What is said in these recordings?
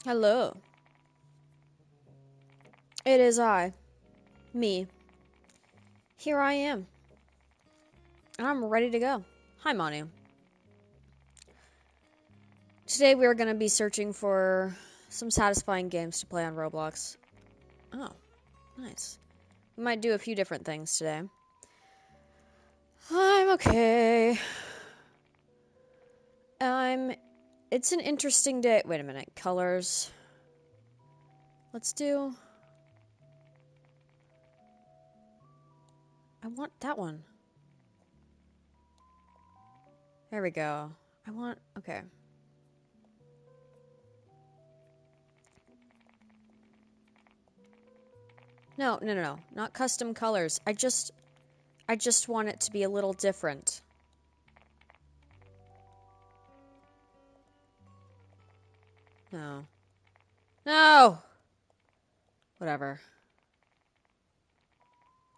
Hello. It is I. Me. Here I am. I'm ready to go. Hi, Manu. Today we are going to be searching for some satisfying games to play on Roblox. Oh, nice. We might do a few different things today. I'm okay. It's an interesting day. Wait a minute. Colors. Let's do... I want that one. There we go. Okay. No. Not custom colors. I just want it to be a little different. No. No! Whatever.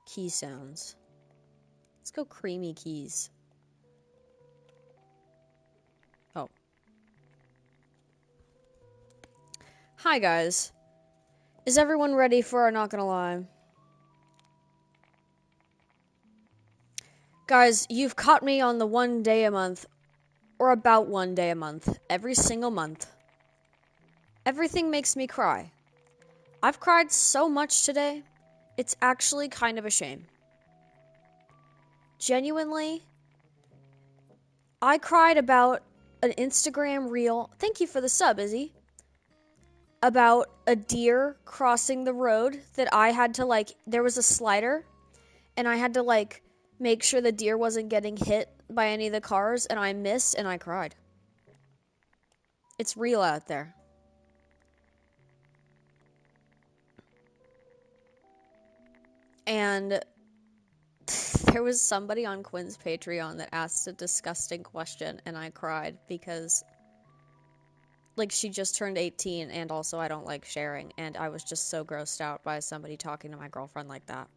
Key sounds. Let's go creamy keys. Oh. Hi, guys. Is everyone ready for our Not Gonna Lie? Guys, you've caught me on the 1 day a month, or about 1 day a month, every single month. Everything makes me cry. I've cried so much today, it's actually kind of a shame. Genuinely, I cried about an Instagram reel. Thank you for the sub, Izzy. About a deer crossing the road that I had to, there was a slider, and I had to, make sure the deer wasn't getting hit by any of the cars, and I missed, and I cried. It's real out there. And there was somebody on Quinn's Patreon that asked a disgusting question, and I cried because, she just turned 18, and also I don't like sharing, and I was just so grossed out by somebody talking to my girlfriend like that.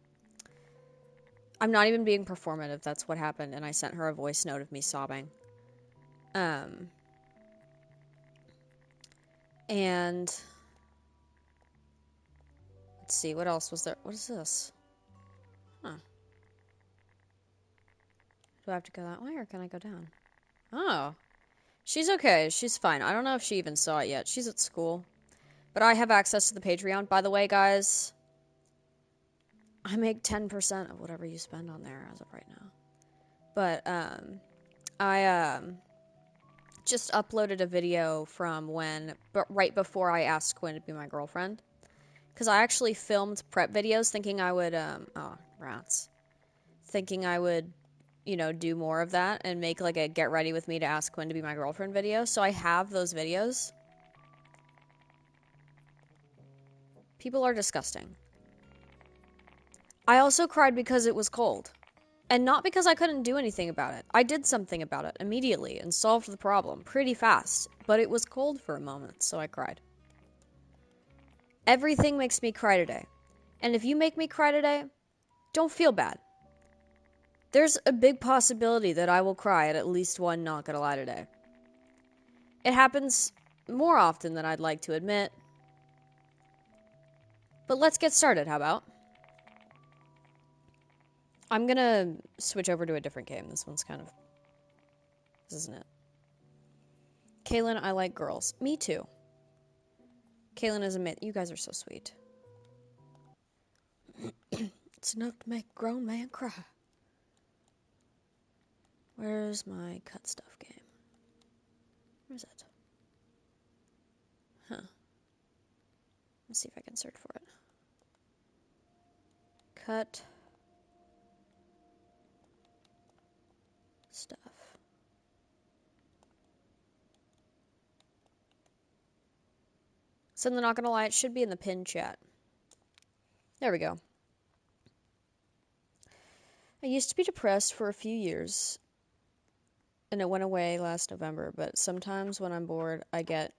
I'm not even being performative, that's what happened, and I sent her a voice note of me sobbing. And let's see, what else was there? What is this? Huh. Do I have to go that way, or can I go down? Oh. She's okay. She's fine. I don't know if she even saw it yet. She's at school. But I have access to the Patreon. By the way, guys, I make 10% of whatever you spend on there as of right now. But, I, just uploaded a video from right before I asked Quinn to be my girlfriend. Because I actually filmed prep videos thinking I would, oh, rats. Thinking I would, do more of that and make, a get ready with me to ask Quinn to be my girlfriend video. So I have those videos. People are disgusting. I also cried because it was cold. And not because I couldn't do anything about it. I did something about it immediately and solved the problem pretty fast. But it was cold for a moment, so I cried. Everything makes me cry today. And if you make me cry today, don't feel bad. There's a big possibility that I will cry at least one Not Gonna Lie today. It happens more often than I'd like to admit. But let's get started, how about? I'm gonna switch over to a different game. This one's kind of... This isn't it. Kaylin, I like girls. Me too. Kaylin is a myth. You guys are so sweet. It's enough to make a grown man cry. Where's my cut stuff game? Where's it? Huh. Let's see if I can search for it. Cut stuff. So I'm not gonna lie, it should be in the pinned chat. There we go. I used to be depressed for a few years, and it went away last November, but sometimes when I'm bored, I get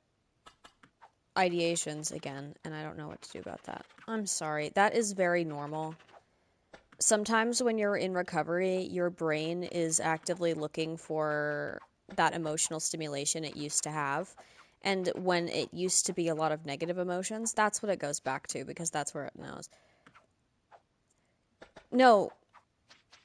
ideations again, and I don't know what to do about that. I'm sorry. That is very normal. Sometimes when you're in recovery, your brain is actively looking for that emotional stimulation it used to have, And when it used to be a lot of negative emotions, that's what it goes back to, because that's where it knows. No,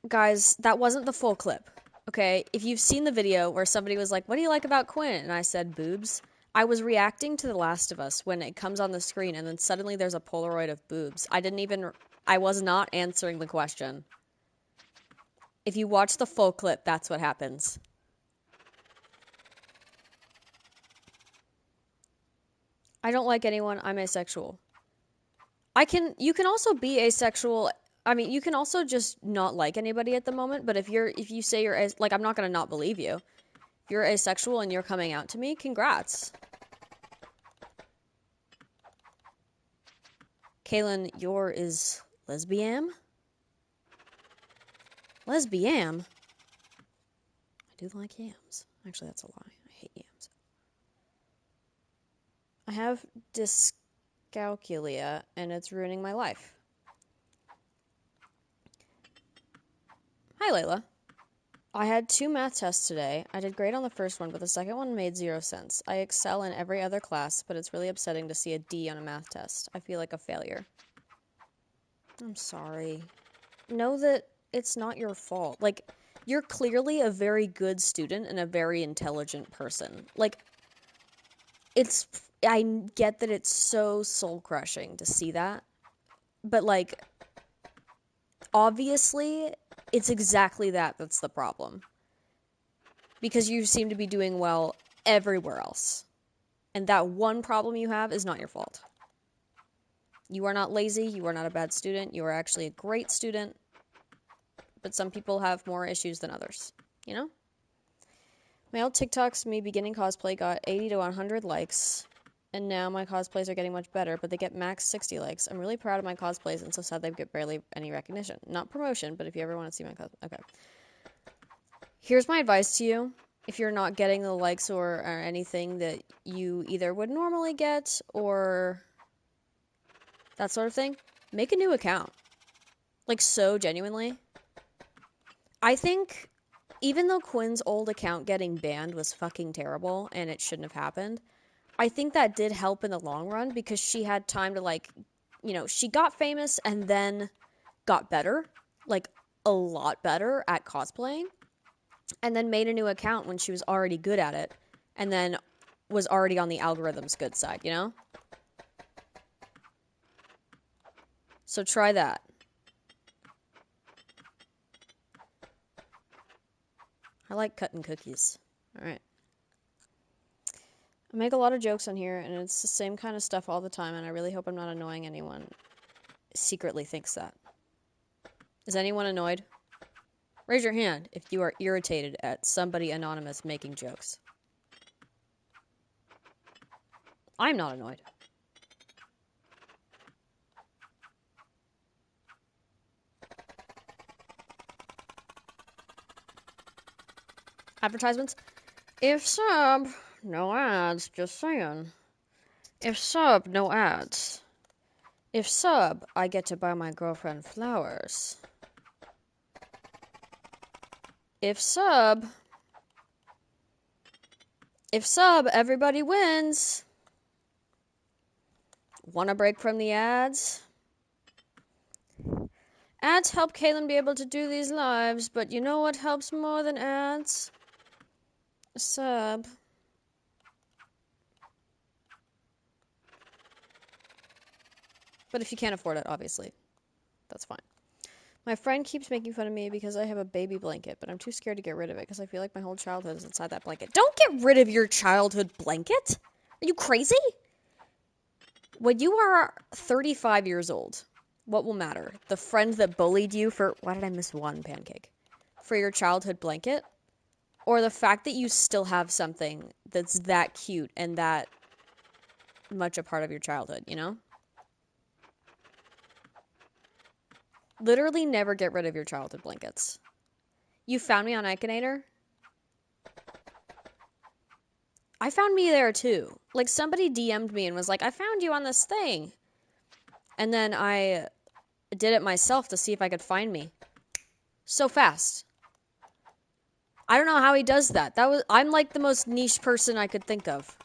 guys, that wasn't the full clip. Okay, if you've seen the video where somebody was like, what do you like about Quinn? And I said, boobs. I was reacting to The Last of Us when it comes on the screen and then suddenly there's a Polaroid of boobs. I was not answering the question. If you watch the full clip, that's what happens. I don't like anyone. I'm asexual. You can also be asexual. I mean, you can also just not like anybody at the moment, but if you say you're like, I'm not going to not believe you. If you're asexual and you're coming out to me, congrats. Kaylin, your is lesbian? Lesbian? I do like yams. Actually, that's a lie. I hate yams. I have dyscalculia, and it's ruining my life. Hi, Layla. I had 2 math tests today. I did great on the first one, but the second one made 0 sense. I excel in every other class, but it's really upsetting to see a D on a math test. I feel like a failure. I'm sorry. Know that it's not your fault. Like, you're clearly a very good student and a very intelligent person. Like, I get that it's so soul-crushing to see that, but, like, obviously, it's exactly that's the problem. Because you seem to be doing well everywhere else. And that one problem you have is not your fault. You are not lazy, you are not a bad student, you are actually a great student. But some people have more issues than others, you know? My old TikToks, me beginning cosplay, got 80 to 100 likes. And now my cosplays are getting much better, but they get max 60 likes. I'm really proud of my cosplays, and so sad they get barely any recognition. Not promotion, but if you ever want to see my cosplay. Okay. Here's my advice to you. If you're not getting the likes or anything that you either would normally get or that sort of thing, make a new account. Like, so genuinely. I think, even though Quinn's old account getting banned was fucking terrible and it shouldn't have happened, I think that did help in the long run because she had time to, like, you know, she got famous and then got better, like, a lot better at cosplaying, and then made a new account when she was already good at it, and then was already on the algorithm's good side, you know? So try that. I like cutting cookies. Alright. I make a lot of jokes on here, and it's the same kind of stuff all the time, and I really hope I'm not annoying anyone. Secretly thinks that. Is anyone annoyed? Raise your hand if you are irritated at somebody anonymous making jokes. I'm not annoyed. Advertisements? If sub, no ads, just saying. If sub, no ads. If sub, I get to buy my girlfriend flowers. If sub, everybody wins. Want a break from the ads? Ads help Kaylin be able to do these lives, but you know what helps more than ads? A sub. But if you can't afford it, obviously, that's fine. My friend keeps making fun of me because I have a baby blanket, but I'm too scared to get rid of it because I feel like my whole childhood is inside that blanket. Don't get rid of your childhood blanket! Are you crazy? When you are 35 years old, what will matter? The friend that bullied you for... Why did I miss one pancake? For your childhood blanket? Or the fact that you still have something that's that cute and that much a part of your childhood, you know? Literally never get rid of your childhood blankets. You found me on Ikenator? I found me there too. Like, somebody DM'd me and was like, I found you on this thing. And then I did it myself to see if I could find me. So fast. I don't know how he does that. I'm like the most niche person I could think of.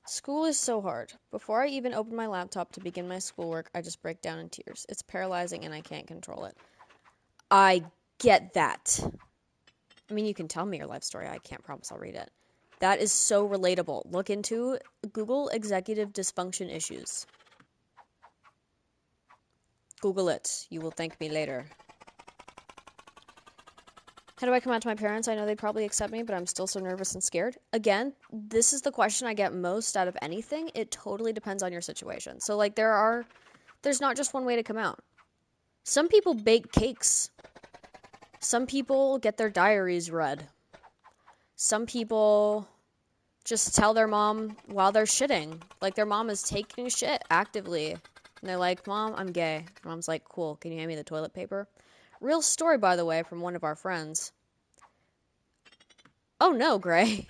School is so hard. Before I even open my laptop to begin my schoolwork, I just break down in tears. It's paralyzing and I can't control it. I get that. I mean, you can tell me your life story. I can't promise I'll read it. That is so relatable. Look into Google executive dysfunction issues. Google it. You will thank me later. How do I come out to my parents? I know they'd probably accept me, but I'm still so nervous and scared. Again, this is the question I get most out of anything. It totally depends on your situation. So, like, there's not just one way to come out. Some people bake cakes. Some people get their diaries read. Some people just tell their mom while they're shitting. Like, their mom is taking a shit actively. And they're like, Mom, I'm gay. Mom's like, cool, can you hand me the toilet paper? Real story, by the way, from one of our friends. Oh no, Gray.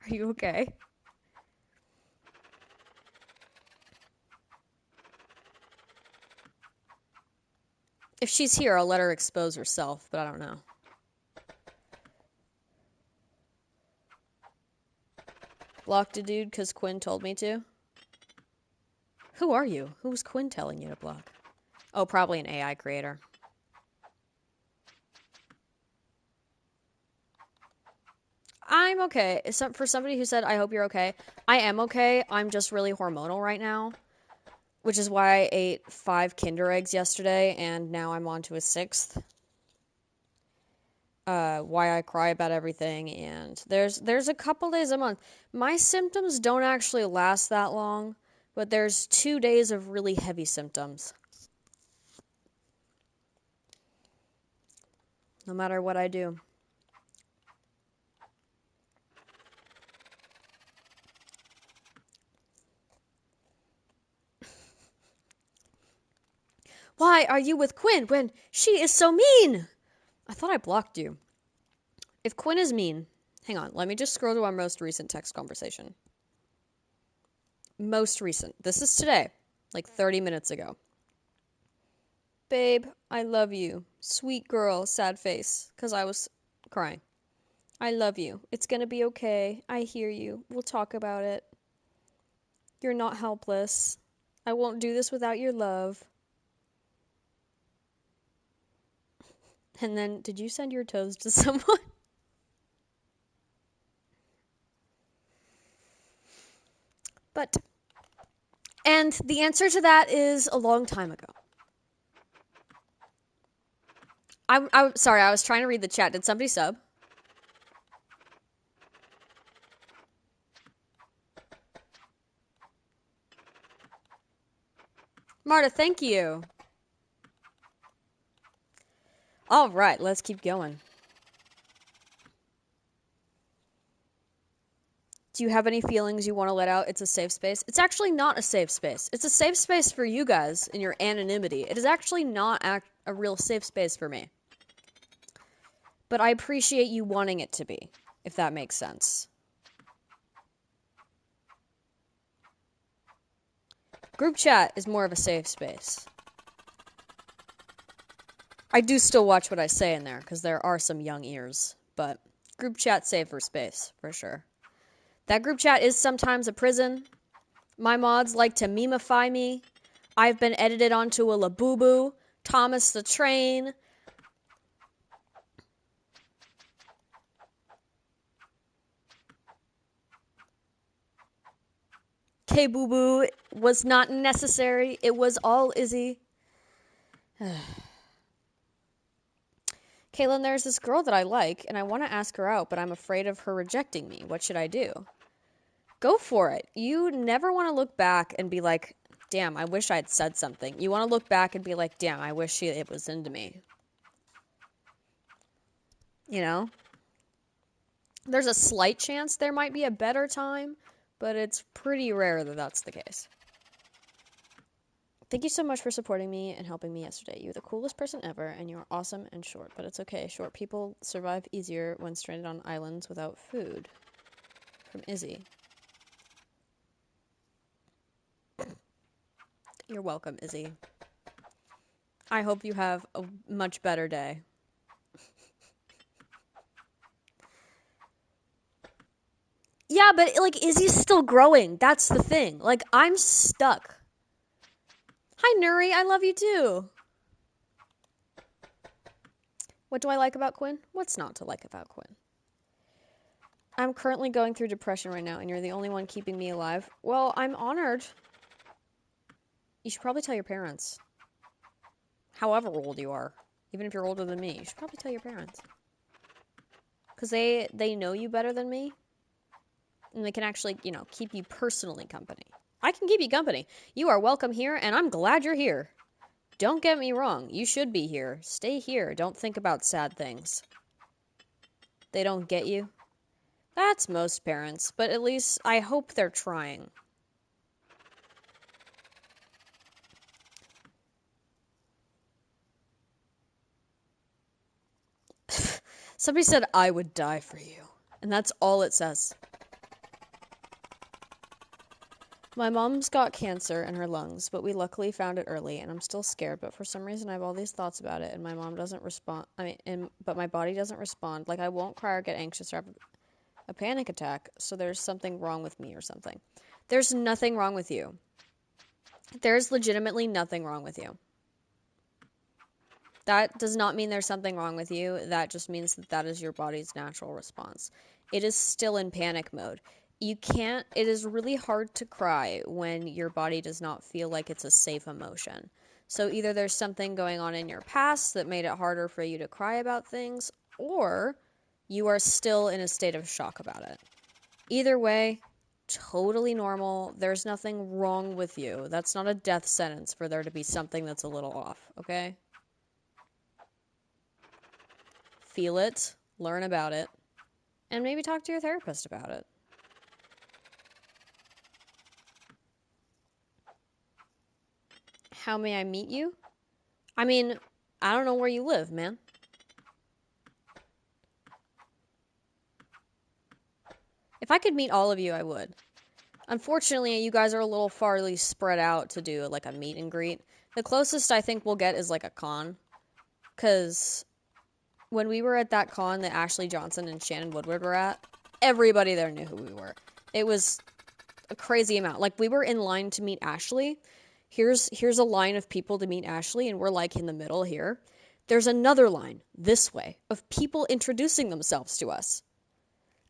Are you okay? If she's here, I'll let her expose herself, but I don't know. Blocked a dude because Quinn told me to? Who are you? Who was Quinn telling you to block? Oh, probably an AI creator. I'm okay. For somebody who said, I hope you're okay, I am okay. I'm just really hormonal right now, which is why I ate 5 Kinder Eggs yesterday, and now I'm on to a 6th. Why I cry about everything, and there's a couple days a month. My symptoms don't actually last that long, but there's 2 days of really heavy symptoms. No matter what I do. Why are you with Quinn when she is so mean? I thought I blocked you. If Quinn is mean, hang on, let me just scroll to our most recent text conversation. Most recent. This is today, like 30 minutes ago. Babe, I love you. Sweet girl, sad face, because I was crying. I love you. It's gonna be okay. I hear you. We'll talk about it. You're not helpless. I won't do this without your love. And then, did you send your toes to someone? But, and the answer to that is a long time ago. I'm sorry, I was trying to read the chat. Did somebody sub? Marta, thank you. All right, let's keep going. Do you have any feelings you want to let out? It's a safe space. It's actually not a safe space. It's a safe space for you guys in your anonymity. It is actually not a real safe space for me. But I appreciate you wanting it to be, if that makes sense. Group chat is more of a safe space. I do still watch what I say in there, because there are some young ears. But group chat safer space, for sure. That group chat is sometimes a prison. My mods like to memify me. I've been edited onto a Labubu. Thomas the Train. K-Boo Boo was not necessary. It was all Izzy. Caitlin, there's this girl that I like, and I want to ask her out, but I'm afraid of her rejecting me. What should I do? Go for it. You never want to look back and be like, damn, I wish I'd said something. You want to look back and be like, damn, I wish it was into me. You know? There's a slight chance there might be a better time, but it's pretty rare that that's the case. Thank you so much for supporting me and helping me yesterday. You're the coolest person ever, and you're awesome and short, but it's okay. Short people survive easier when stranded on islands without food. From Izzy. You're welcome, Izzy. I hope you have a much better day. Yeah, but, like, Izzy's still growing. That's the thing. Like, I'm stuck. Hi, Nuri. I love you, too. What do I like about Quinn? What's not to like about Quinn? I'm currently going through depression right now, and you're the only one keeping me alive. Well, I'm honored. You should probably tell your parents. However old you are. Even if you're older than me, you should probably tell your parents. Because they know you better than me. And they can actually, you know, keep you personally company. I can keep you company. You are welcome here, and I'm glad you're here. Don't get me wrong. You should be here. Stay here. Don't think about sad things. They don't get you. That's most parents, but at least I hope they're trying. Somebody said I would die for you, and that's all it says. My mom's got cancer in her lungs, but we luckily found it early, and I'm still scared, but for some reason I have all these thoughts about it, and my mom doesn't respond. But my body doesn't respond. Like, I won't cry or get anxious or have a panic attack, so there's something wrong with me or something. There's nothing wrong with you. There's legitimately nothing wrong with you. That does not mean there's something wrong with you. That just means that that is your body's natural response. It is still in panic mode. You can't, it is really hard to cry when your body does not feel like it's a safe emotion. So either there's something going on in your past that made it harder for you to cry about things, or you are still in a state of shock about it. Either way, totally normal. There's nothing wrong with you. That's not a death sentence for there to be something that's a little off, okay? Feel it, learn about it, and maybe talk to your therapist about it. How may I meet you? I mean, I don't know where you live, man. If I could meet all of you, I would. Unfortunately, you guys are a little farly spread out to do, like, a meet and greet. The closest I think we'll get is, like, a con. Because when we were at that con that Ashley Johnson and Shannon Woodward were at, everybody there knew who we were. It was a crazy amount. Like, we were in line to meet Ashley. Here's a line of people to meet Ashley, and we're, like, in the middle here. There's another line, this way, of people introducing themselves to us.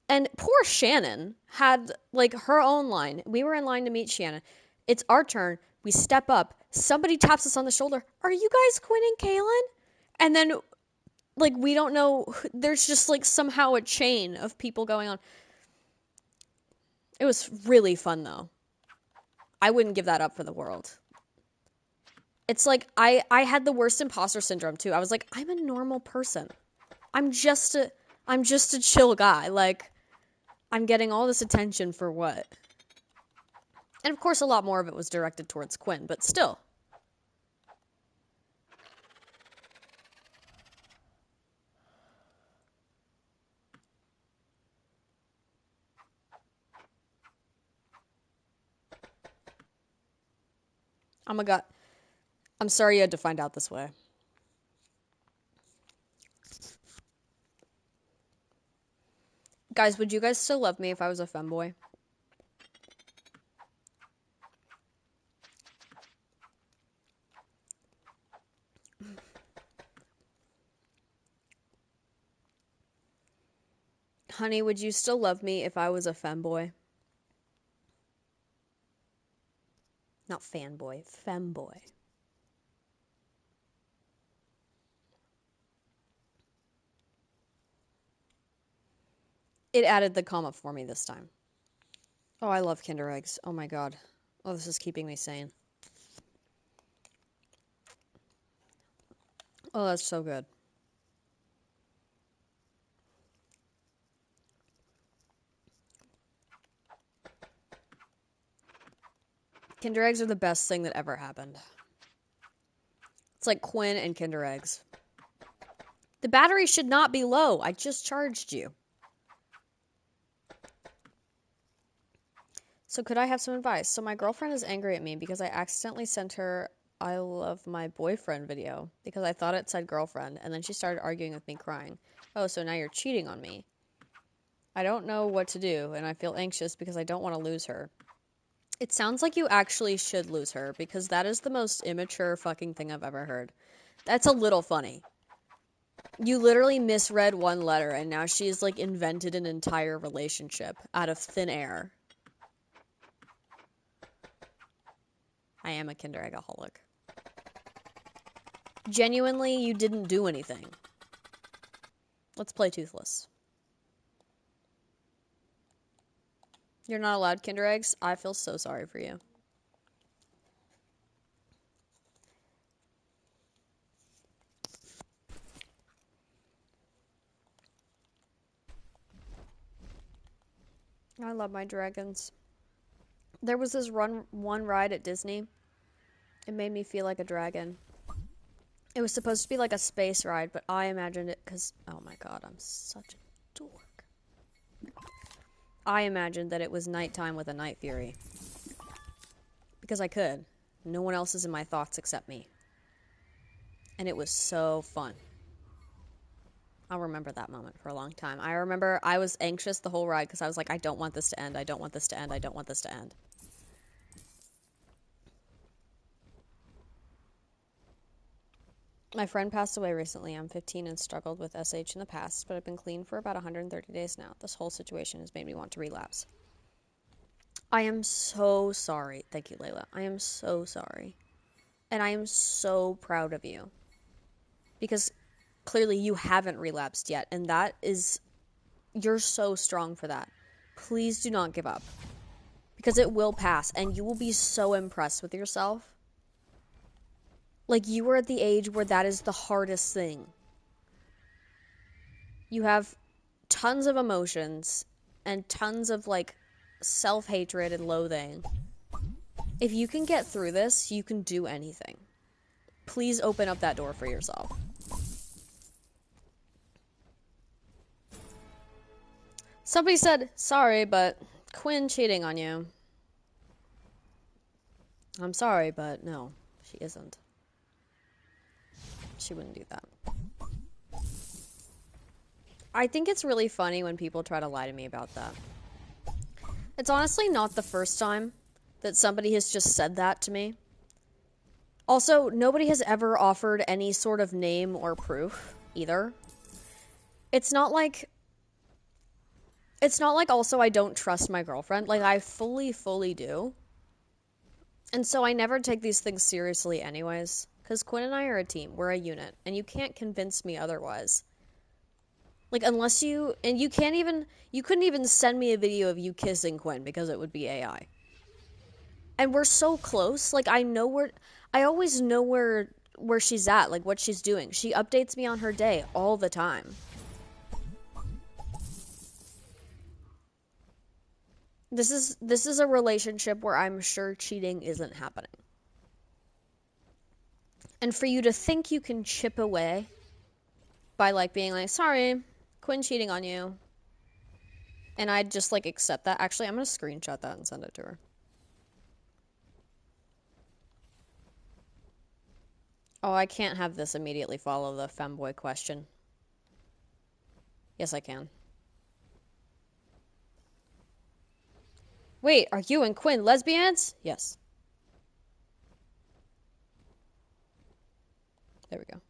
And poor Shannon had, like, her own line. We were in line to meet Shannon. It's our turn. We step up. Somebody taps us on the shoulder. Are you guys Quinn and Kaylin? And then, like, we don't know. There's just, like, somehow a chain of people going on. It was really fun, though. I wouldn't give that up for the world. It's like, I had the worst imposter syndrome, too. I was like, I'm a normal person. I'm just a chill guy. Like, I'm getting all this attention for what? And of course, a lot more of it was directed towards Quinn, but still. Oh my god. I'm sorry you had to find out this way. Guys, would you guys still love me if I was a femboy? Honey, would you still love me if I was a femboy? Not fanboy, femboy. It added the comma for me this time. Oh, I love Kinder Eggs. Oh my god. Oh, this is keeping me sane. Oh, that's so good. Kinder Eggs are the best thing that ever happened. It's like Quinn and Kinder Eggs. The battery should not be low. I just charged you. So could I have some advice? So my girlfriend is angry at me because I accidentally sent her I love my boyfriend video because I thought it said girlfriend, and then she started arguing with me crying. Oh, so now you're cheating on me. I don't know what to do, and I feel anxious because I don't want to lose her. It sounds like you actually should lose her, because that is the most immature fucking thing I've ever heard. That's a little funny. You literally misread one letter, and now she's, like, invented an entire relationship out of thin air. I am a Kinder Eggaholic. Genuinely, you didn't do anything. Let's play Toothless. You're not allowed Kinder Eggs? I feel so sorry for you. I love my dragons. There was this one ride at Disney. It made me feel like a dragon. It was supposed to be like a space ride, but I imagined it because, oh my god, I'm such a dork. I imagined that it was nighttime with a Night Fury. Because I could. No one else is in my thoughts except me. And it was so fun. I'll remember that moment for a long time. I remember I was anxious the whole ride because I was like, I don't want this to end. I don't want this to end. I don't want this to end. My friend passed away recently. I'm 15 and struggled with SH in the past, but I've been clean for about 130 days now. This whole situation has made me want to relapse. I am so sorry. Thank you, Layla. I am so sorry. And I am so proud of you. Because clearly you haven't relapsed yet, and that is... You're so strong for that. Please do not give up. Because it will pass, and you will be so impressed with yourself. Like, you are at the age where that is the hardest thing. You have tons of emotions and tons of, like, self-hatred and loathing. If you can get through this, you can do anything. Please open up that door for yourself. Somebody said, sorry, but Quinn cheating on you. I'm sorry, but no, she isn't. She wouldn't do that. I think it's really funny when people try to lie to me about that. It's honestly not the first time that somebody has just said that to me. Also, nobody has ever offered any sort of name or proof, either. It's not like also I don't trust my girlfriend. Like, I fully do. And so I never take these things seriously anyways. Because Quinn and I are a team. We're a unit. And you can't convince me otherwise. Like, unless you... And you can't even... You couldn't even send me a video of you kissing Quinn because it would be AI. And we're so close. Like, I know where... I always know where she's at. Like, what she's doing. She updates me on her day all the time. This is a relationship where I'm sure cheating isn't happening. And for you to think you can chip away by, like, being like, sorry, Quinn cheating on you. And I'd just, like, accept that. Actually, I'm going to screenshot that and send it to her. Oh, I can't have this immediately follow the femboy question. Yes, I can. Wait, are you and Quinn lesbians? Yes. There we go.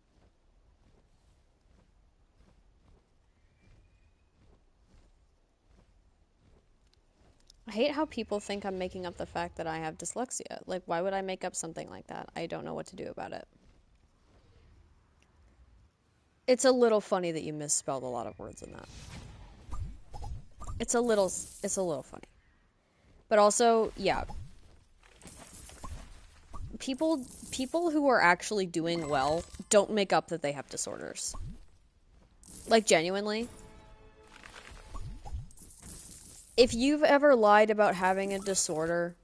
I hate how people think I'm making up the fact that I have dyslexia. Like, why would I make up something like that? I don't know what to do about it. It's a little funny that you misspelled a lot of words in that. It's a little funny. But also, yeah. People who are actually doing well don't make up that they have disorders. Like, genuinely. If you've ever lied about having a disorder,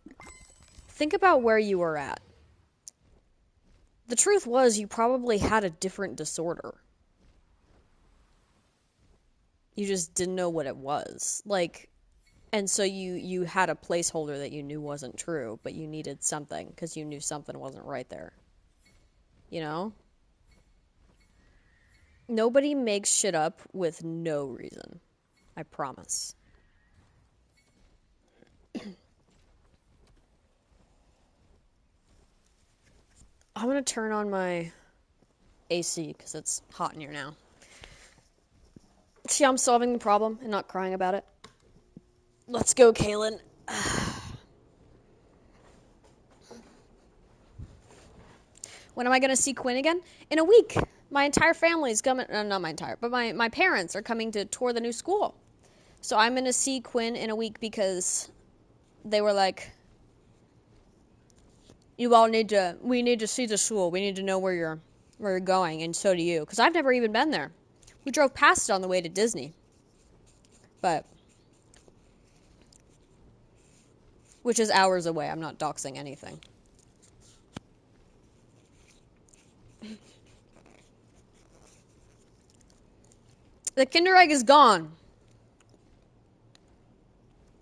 think about where you were at. The truth was you probably had a different disorder. You just didn't know what it was. Like, and so you had a placeholder that you knew wasn't true, but you needed something because you knew something wasn't right there. You know? Nobody makes shit up with no reason. I promise. I'm gonna turn on my AC because it's hot in here now. See, I'm solving the problem and not crying about it. Let's go, Kaylin. When am I gonna see Quinn again? In a week. My entire family's coming. Not my entire, but my parents are coming to tour the new school. So I'm gonna see Quinn in a week because they were like, we need to see the school. We need to know where you're going, and so do you. Because I've never even been there. We drove past it on the way to Disney. But, which is hours away. I'm not doxing anything. The Kinder Egg is gone.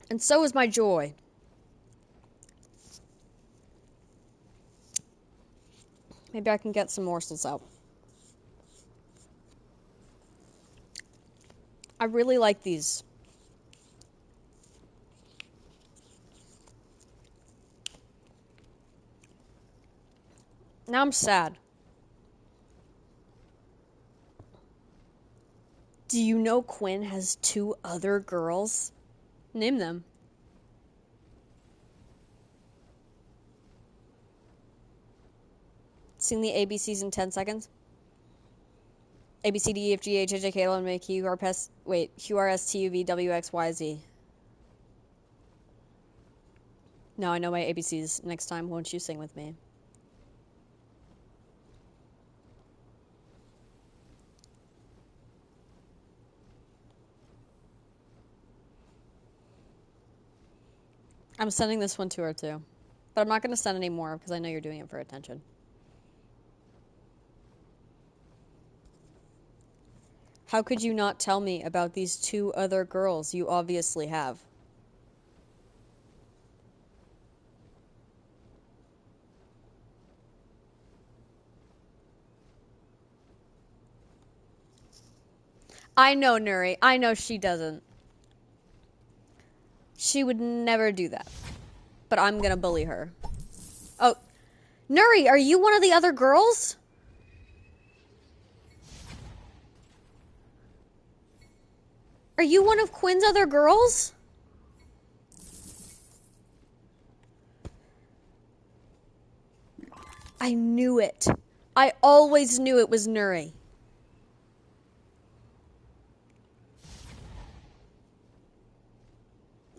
And so is my joy. Maybe I can get some morsels out. I really like these. Now I'm sad. Do you know Quinn has 2 other girls? Name them. Sing the ABCs in 10 seconds. A, B, C, D, E, F, G, H, I, J, K, L, M, N, Q, R, P, S, Q, R, S, T, U, V, W, X, Y, Z. No, I know my ABCs. Next time, won't you sing with me? I'm sending this one to her too. But I'm not going to send any more because I know you're doing it for attention. How could you not tell me about these 2 other girls you obviously have? I know, Nuri. I know she doesn't. She would never do that. But I'm gonna bully her. Oh, Nuri, are you one of the other girls? Are you one of Quinn's other girls? I knew it. I always knew it was Nuri.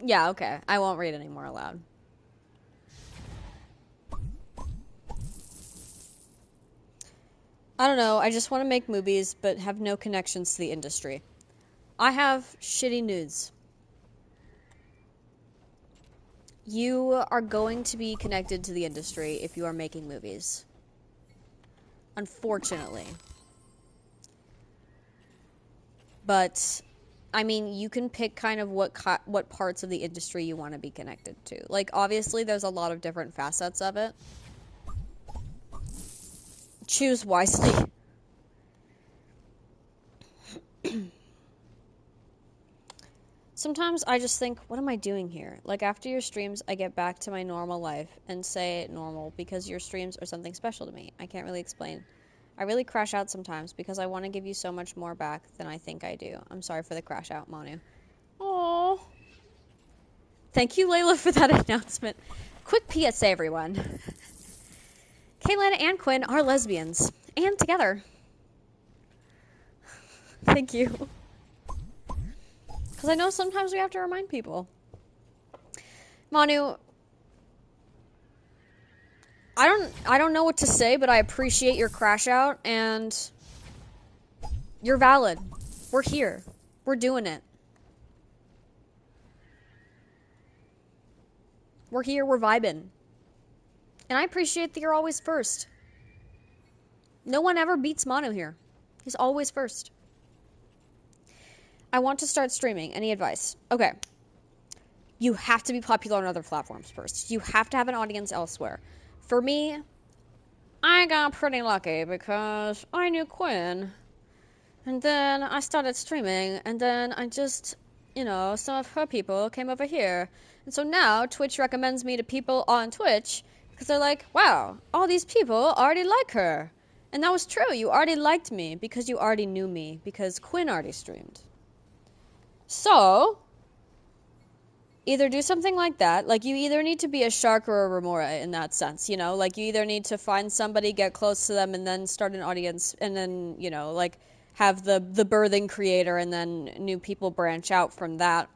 Yeah, okay. I won't read any more aloud. I don't know. I just want to make movies, but have no connections to the industry. I have shitty news. You are going to be connected to the industry if you are making movies. Unfortunately. But, I mean, you can pick kind of what parts of the industry you want to be connected to. Like, obviously, there's a lot of different facets of it. Choose wisely. Sometimes I just think, what am I doing here? Like, after your streams, I get back to my normal life and say normal because your streams are something special to me. I can't really explain. I really crash out sometimes because I want to give you so much more back than I think I do. I'm sorry for the crash out, Manu. Aww. Thank you, Layla, for that announcement. Quick PSA, everyone. Kaylin and Quinn are lesbians. And together. Thank you. Because I know sometimes we have to remind people. Manu, I don't know what to say, but I appreciate your crash out, and you're valid. We're here. We're doing it. We're here, we're vibing. And I appreciate that you're always first. No one ever beats Manu here. He's always first. I want to start streaming. Any advice? Okay. You have to be popular on other platforms first. You have to have an audience elsewhere. For me, I got pretty lucky because I knew Quinn. And then I started streaming, and then I just, you know, some of her people came over here. And so now Twitch recommends me to people on Twitch because they're like, wow, all these people already like her. And that was true. You already liked me because you already knew me because Quinn already streamed. So, either do something like that. Like, you either need to be a Shark or a Remora in that sense, you know? Like, you either need to find somebody, get close to them, and then start an audience, and then, you know, like, have the birthing creator, and then new people branch out from that.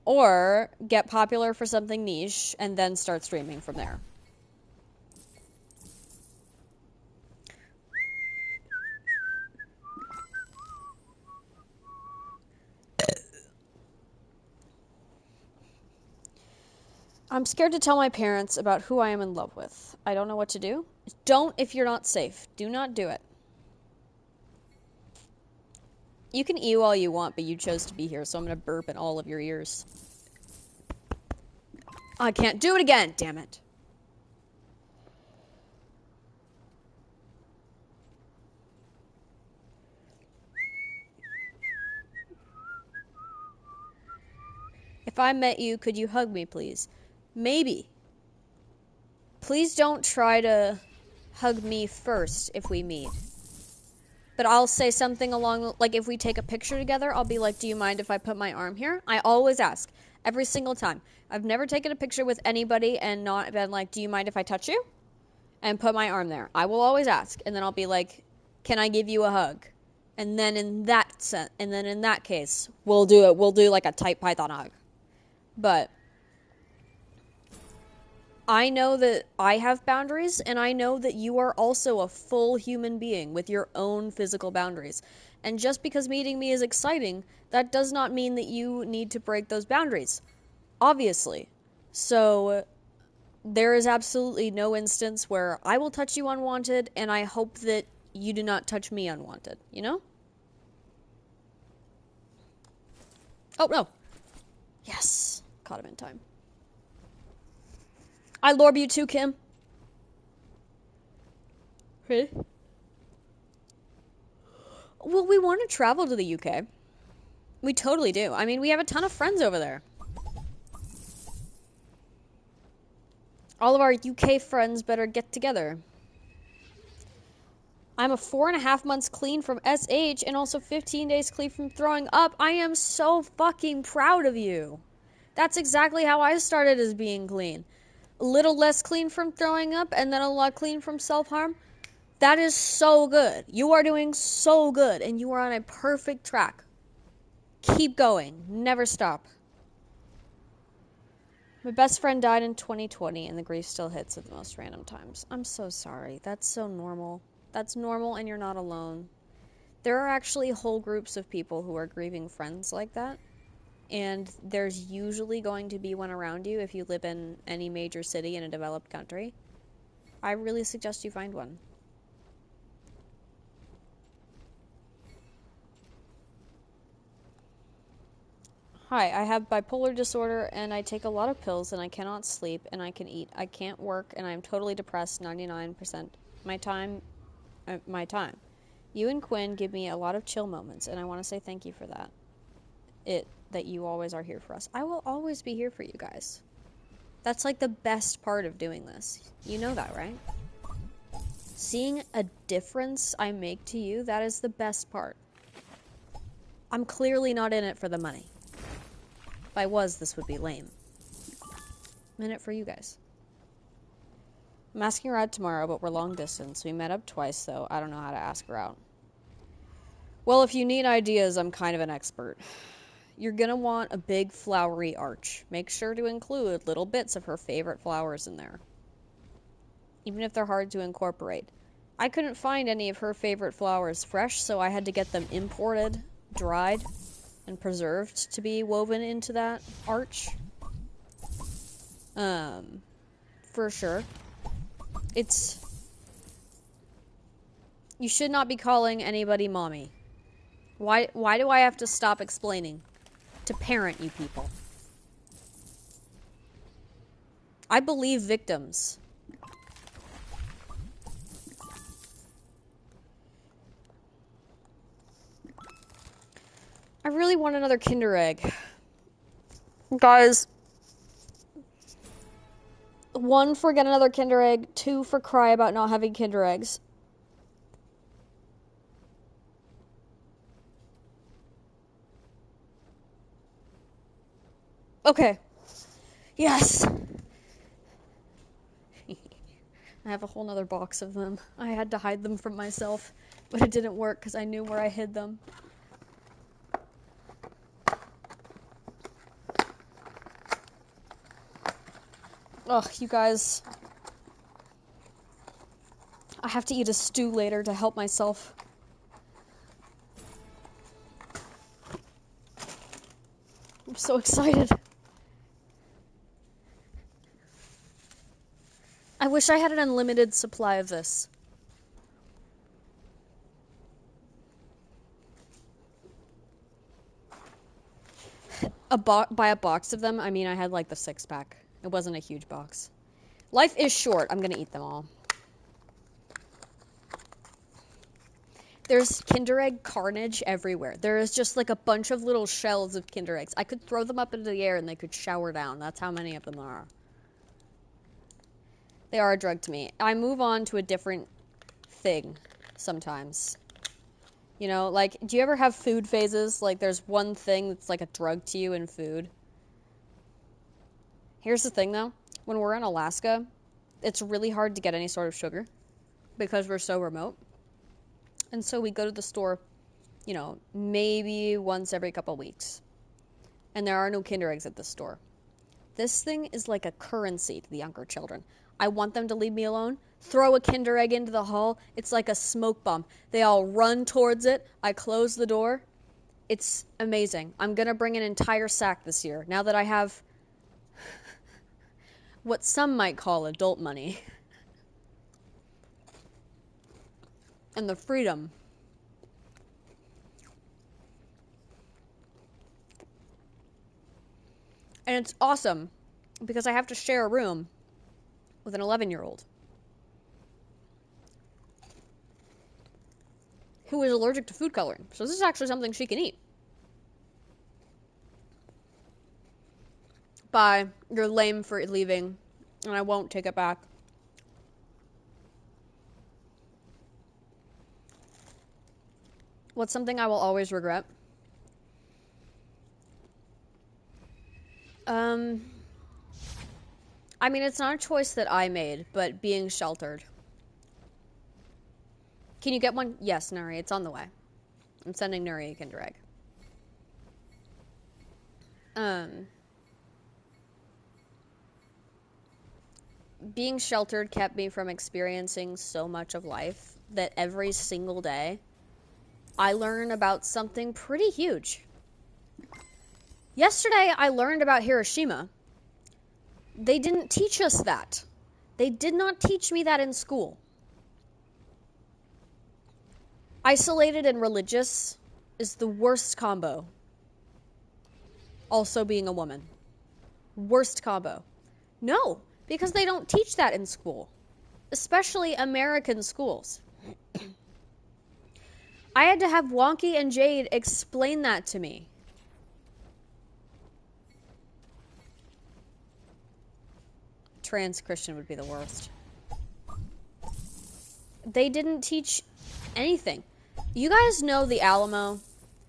Or get popular for something niche, and then start streaming from there. I'm scared to tell my parents about who I am in love with. I don't know what to do. Don't if you're not safe. Do not do it. You can eat all you want, but you chose to be here, so I'm gonna burp in all of your ears. I can't do it again, damn it. If I met you, could you hug me, please? Maybe. Please don't try to hug me first if we meet. But I'll say something along, like, if we take a picture together, I'll be like, do you mind if I put my arm here? I always ask. Every single time. I've never taken a picture with anybody and not been like, do you mind if I touch you? And put my arm there. I will always ask. And then I'll be like, can I give you a hug? And then in that case, we'll do it. We'll do like a tight python hug. But I know that I have boundaries, and I know that you are also a full human being with your own physical boundaries. And just because meeting me is exciting, that does not mean that you need to break those boundaries. Obviously. So, there is absolutely no instance where I will touch you unwanted, and I hope that you do not touch me unwanted, you know? Oh, no. Yes. Caught him in time. I lorb you too, Kim. Really? Well, we want to travel to the UK. We totally do. I mean, we have a ton of friends over there. All of our UK friends better get together. I'm a 4.5 months clean from SH and also 15 days clean from throwing up. I am so fucking proud of you. That's exactly how I started, as being clean. A little less clean from throwing up and then a lot clean from self-harm. That is so good. You are doing so good and you are on a perfect track. Keep going. Never stop. My best friend died in 2020 and the grief still hits at the most random times. I'm so sorry. That's so normal. That's normal and you're not alone. There are actually whole groups of people who are grieving friends like that. And there's usually going to be one around you if you live in any major city in a developed country. I really suggest you find one. Hi, I have bipolar disorder and I take a lot of pills and I cannot sleep and I can eat. I can't work and I'm totally depressed 99% my time. You and Quinn give me a lot of chill moments and I want to say thank you for that. That you always are here for us. I will always be here for you guys. That's like the best part of doing this. You know that, right? Seeing a difference I make to you, that is the best part. I'm clearly not in it for the money. If I was, this would be lame. I'm in it for you guys. I'm asking her out tomorrow, but we're long distance. We met up twice, though. I don't know how to ask her out. Well, if you need ideas, I'm kind of an expert. You're gonna want a big flowery arch. Make sure to include little bits of her favorite flowers in there. Even if they're hard to incorporate. I couldn't find any of her favorite flowers fresh, so I had to get them imported, dried, and preserved to be woven into that arch. For sure. You should not be calling anybody mommy. Why do I have to stop explaining to parent you people? I believe victims. I really want another Kinder Egg. Guys, 1 for get another Kinder Egg, 2 for cry about not having Kinder Eggs. Okay. Yes! I have a whole nother box of them. I had to hide them from myself, but it didn't work because I knew where I hid them. Ugh, you guys. I have to eat a stew later to help myself. I'm so excited. I wish I had an unlimited supply of this. By a box of them, I mean I had like the 6-pack. It wasn't a huge box. Life is short. I'm gonna eat them all. There's Kinder Egg carnage everywhere. There is just like a bunch of little shells of Kinder Eggs. I could throw them up into the air and they could shower down. That's how many of them there are. They are a drug to me. I move on to a different thing sometimes. You know, like, do you ever have food phases? Like, there's one thing that's like a drug to you in food. Here's the thing, though. When we're in Alaska, it's really hard to get any sort of sugar because we're so remote. And so we go to the store, you know, maybe once every couple weeks. And there are no Kinder Eggs at the store. This thing is like a currency to the younger children. I want them to leave me alone. Throw a Kinder Egg into the hall. It's like a smoke bomb. They all run towards it. I close the door. It's amazing. I'm going to bring an entire sack this year. Now that I have what some might call adult money. And the freedom. And it's awesome because I have to share a room with an 11-year-old who is allergic to food coloring. So this is actually something she can eat. Bye. You're lame for leaving, and I won't take it back. What's something I will always regret? I mean, it's not a choice that I made, but being sheltered. Can you get one? Yes, Nuri, it's on the way. I'm sending Nuri a Kinder Egg. Being sheltered kept me from experiencing so much of life that every single day I learn about something pretty huge. Yesterday, I learned about Hiroshima. They didn't teach us that. They did not teach me that in school. Isolated and religious is the worst combo. Also being a woman. Worst combo. No, because they don't teach that in school. Especially American schools. I had to have Wonky and Jade explain that to me. Trans Christian would be the worst. They didn't teach anything. You guys know the Alamo?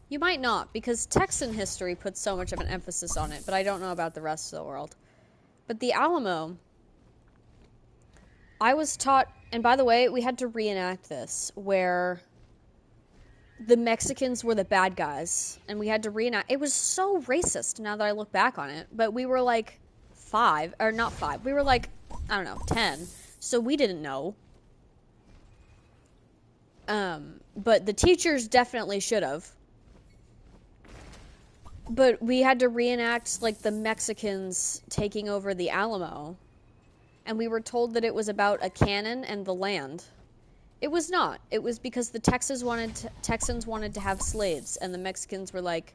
You might not, because Texan history puts so much of an emphasis on it, but I don't know about the rest of the world. But the Alamo, I was taught, and by the way, we had to reenact this, where the Mexicans were the bad guys, and we had to reenact. It was so racist now that I look back on it, but we were like 5, or not 5, we were like, I don't know, 10, so we didn't know. But the teachers definitely should have. But we had to reenact, like, the Mexicans taking over the Alamo, and we were told that it was about a cannon and the land. It was not. It was because the Texans wanted to have slaves, and the Mexicans were like,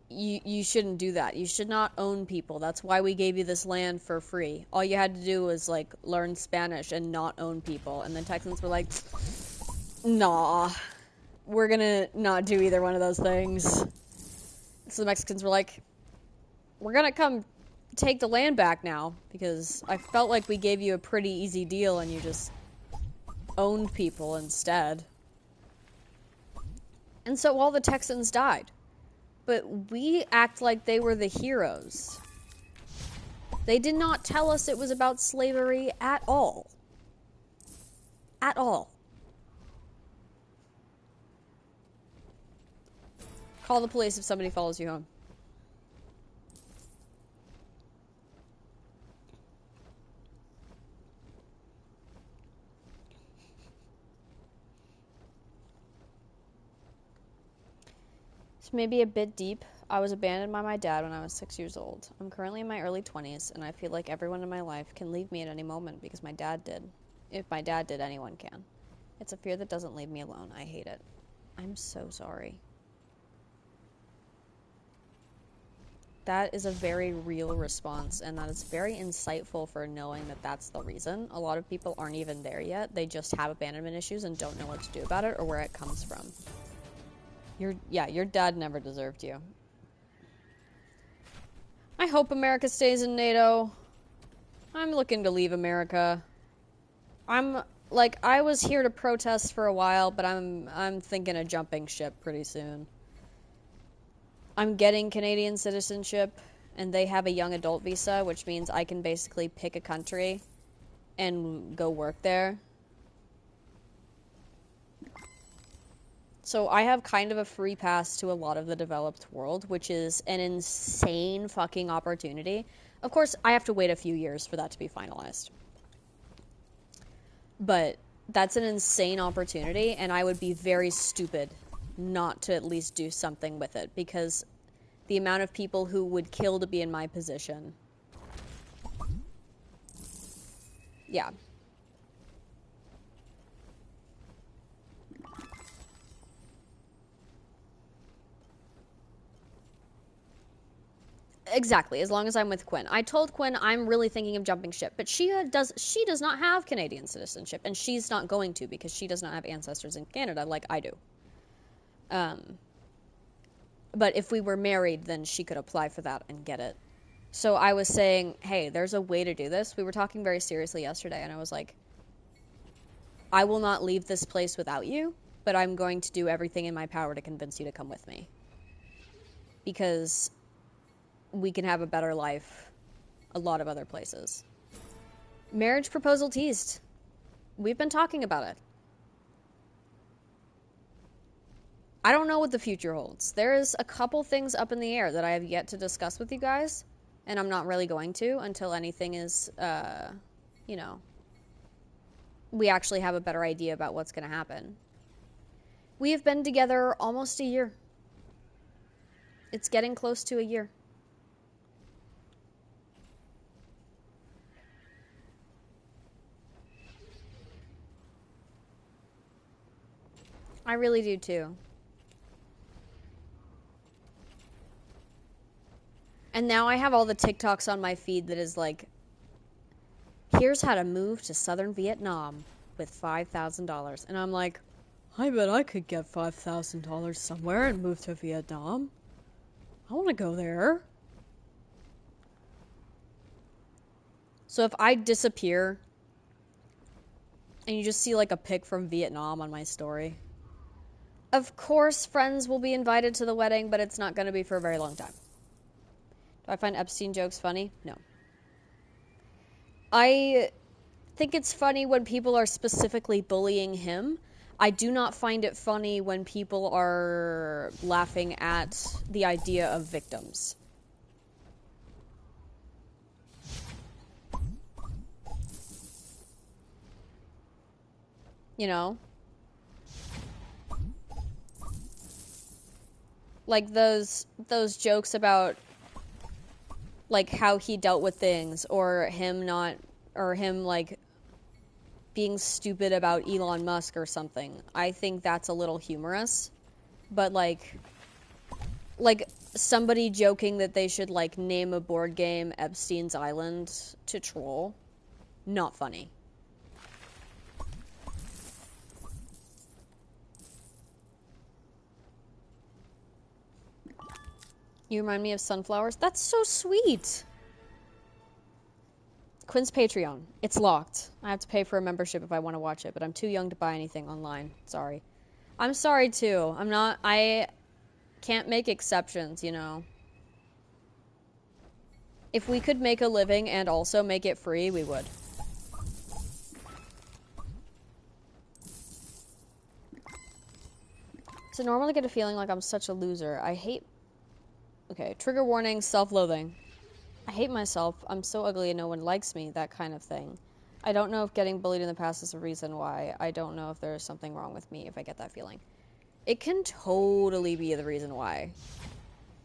you shouldn't do that. You should not own people. That's why we gave you this land for free. All you had to do was, like, learn Spanish and not own people. And the Texans were like, nah, we're gonna not do either one of those things. So the Mexicans were like, we're gonna come take the land back now because I felt like we gave you a pretty easy deal and you just owned people instead. And so all the Texans died. But we act like they were the heroes. They did not tell us it was about slavery at all. At all. Call the police if somebody follows you home. This may be a bit deep. I was abandoned by my dad when I was 6 years old. I'm currently in my early 20s, and I feel like everyone in my life can leave me at any moment because my dad did. If my dad did, anyone can. It's a fear that doesn't leave me alone. I hate it. I'm so sorry. That is a very real response, and that is very insightful for knowing that that's the reason. A lot of people aren't even there yet. They just have abandonment issues and don't know what to do about it or where it comes from. Your dad never deserved you. I hope America stays in NATO. I'm looking to leave America. I was here to protest for a while, but I'm thinking of jumping ship pretty soon. I'm getting Canadian citizenship, and they have a young adult visa, which means I can basically pick a country and go work there. So I have kind of a free pass to a lot of the developed world, which is an insane fucking opportunity. Of course, I have to wait a few years for that to be finalized. But that's an insane opportunity, and I would be very stupid not to at least do something with it, because the amount of people who would kill to be in my position. Yeah. Exactly, as long as I'm with Quinn. I told Quinn I'm really thinking of jumping ship, but she does not have Canadian citizenship, and she's not going to because she does not have ancestors in Canada like I do. But if we were married, then she could apply for that and get it. So I was saying, hey, there's a way to do this. We were talking very seriously yesterday, and I was like, I will not leave this place without you, but I'm going to do everything in my power to convince you to come with me. Because we can have a better life a lot of other places. Marriage proposal teased. We've been talking about it. I don't know what the future holds. There is a couple things up in the air that I have yet to discuss with you guys, and I'm not really going to until anything is, we actually have a better idea about what's going to happen. We have been together almost a year. It's getting close to a year. I really do too. And now I have all the TikToks on my feed that is like, here's how to move to southern Vietnam with $5,000. And I'm like, I bet I could get $5,000 somewhere and move to Vietnam. I want to go there. So if I disappear and you just see like a pic from Vietnam on my story, of course friends will be invited to the wedding, but it's not going to be for a very long time. Do I find Epstein jokes funny? No. I think it's funny when people are specifically bullying him. I do not find it funny when people are laughing at the idea of victims. You know? Like those jokes about like how he dealt with things, or him like being stupid about Elon Musk or something. I think that's a little humorous. But like somebody joking that they should like name a board game Epstein's Island to troll, not funny. You remind me of sunflowers. That's so sweet. Quinn's Patreon. It's locked. I have to pay for a membership if I want to watch it, but I'm too young to buy anything online. Sorry. I'm sorry too. I can't make exceptions, you know. If we could make a living and also make it free, we would. So normally get a feeling like I'm such a loser. I hate... Okay, trigger warning, self-loathing. I hate myself. I'm so ugly and no one likes me, that kind of thing. I don't know if getting bullied in the past is a reason why. I don't know if there's something wrong with me if I get that feeling. It can totally be the reason why.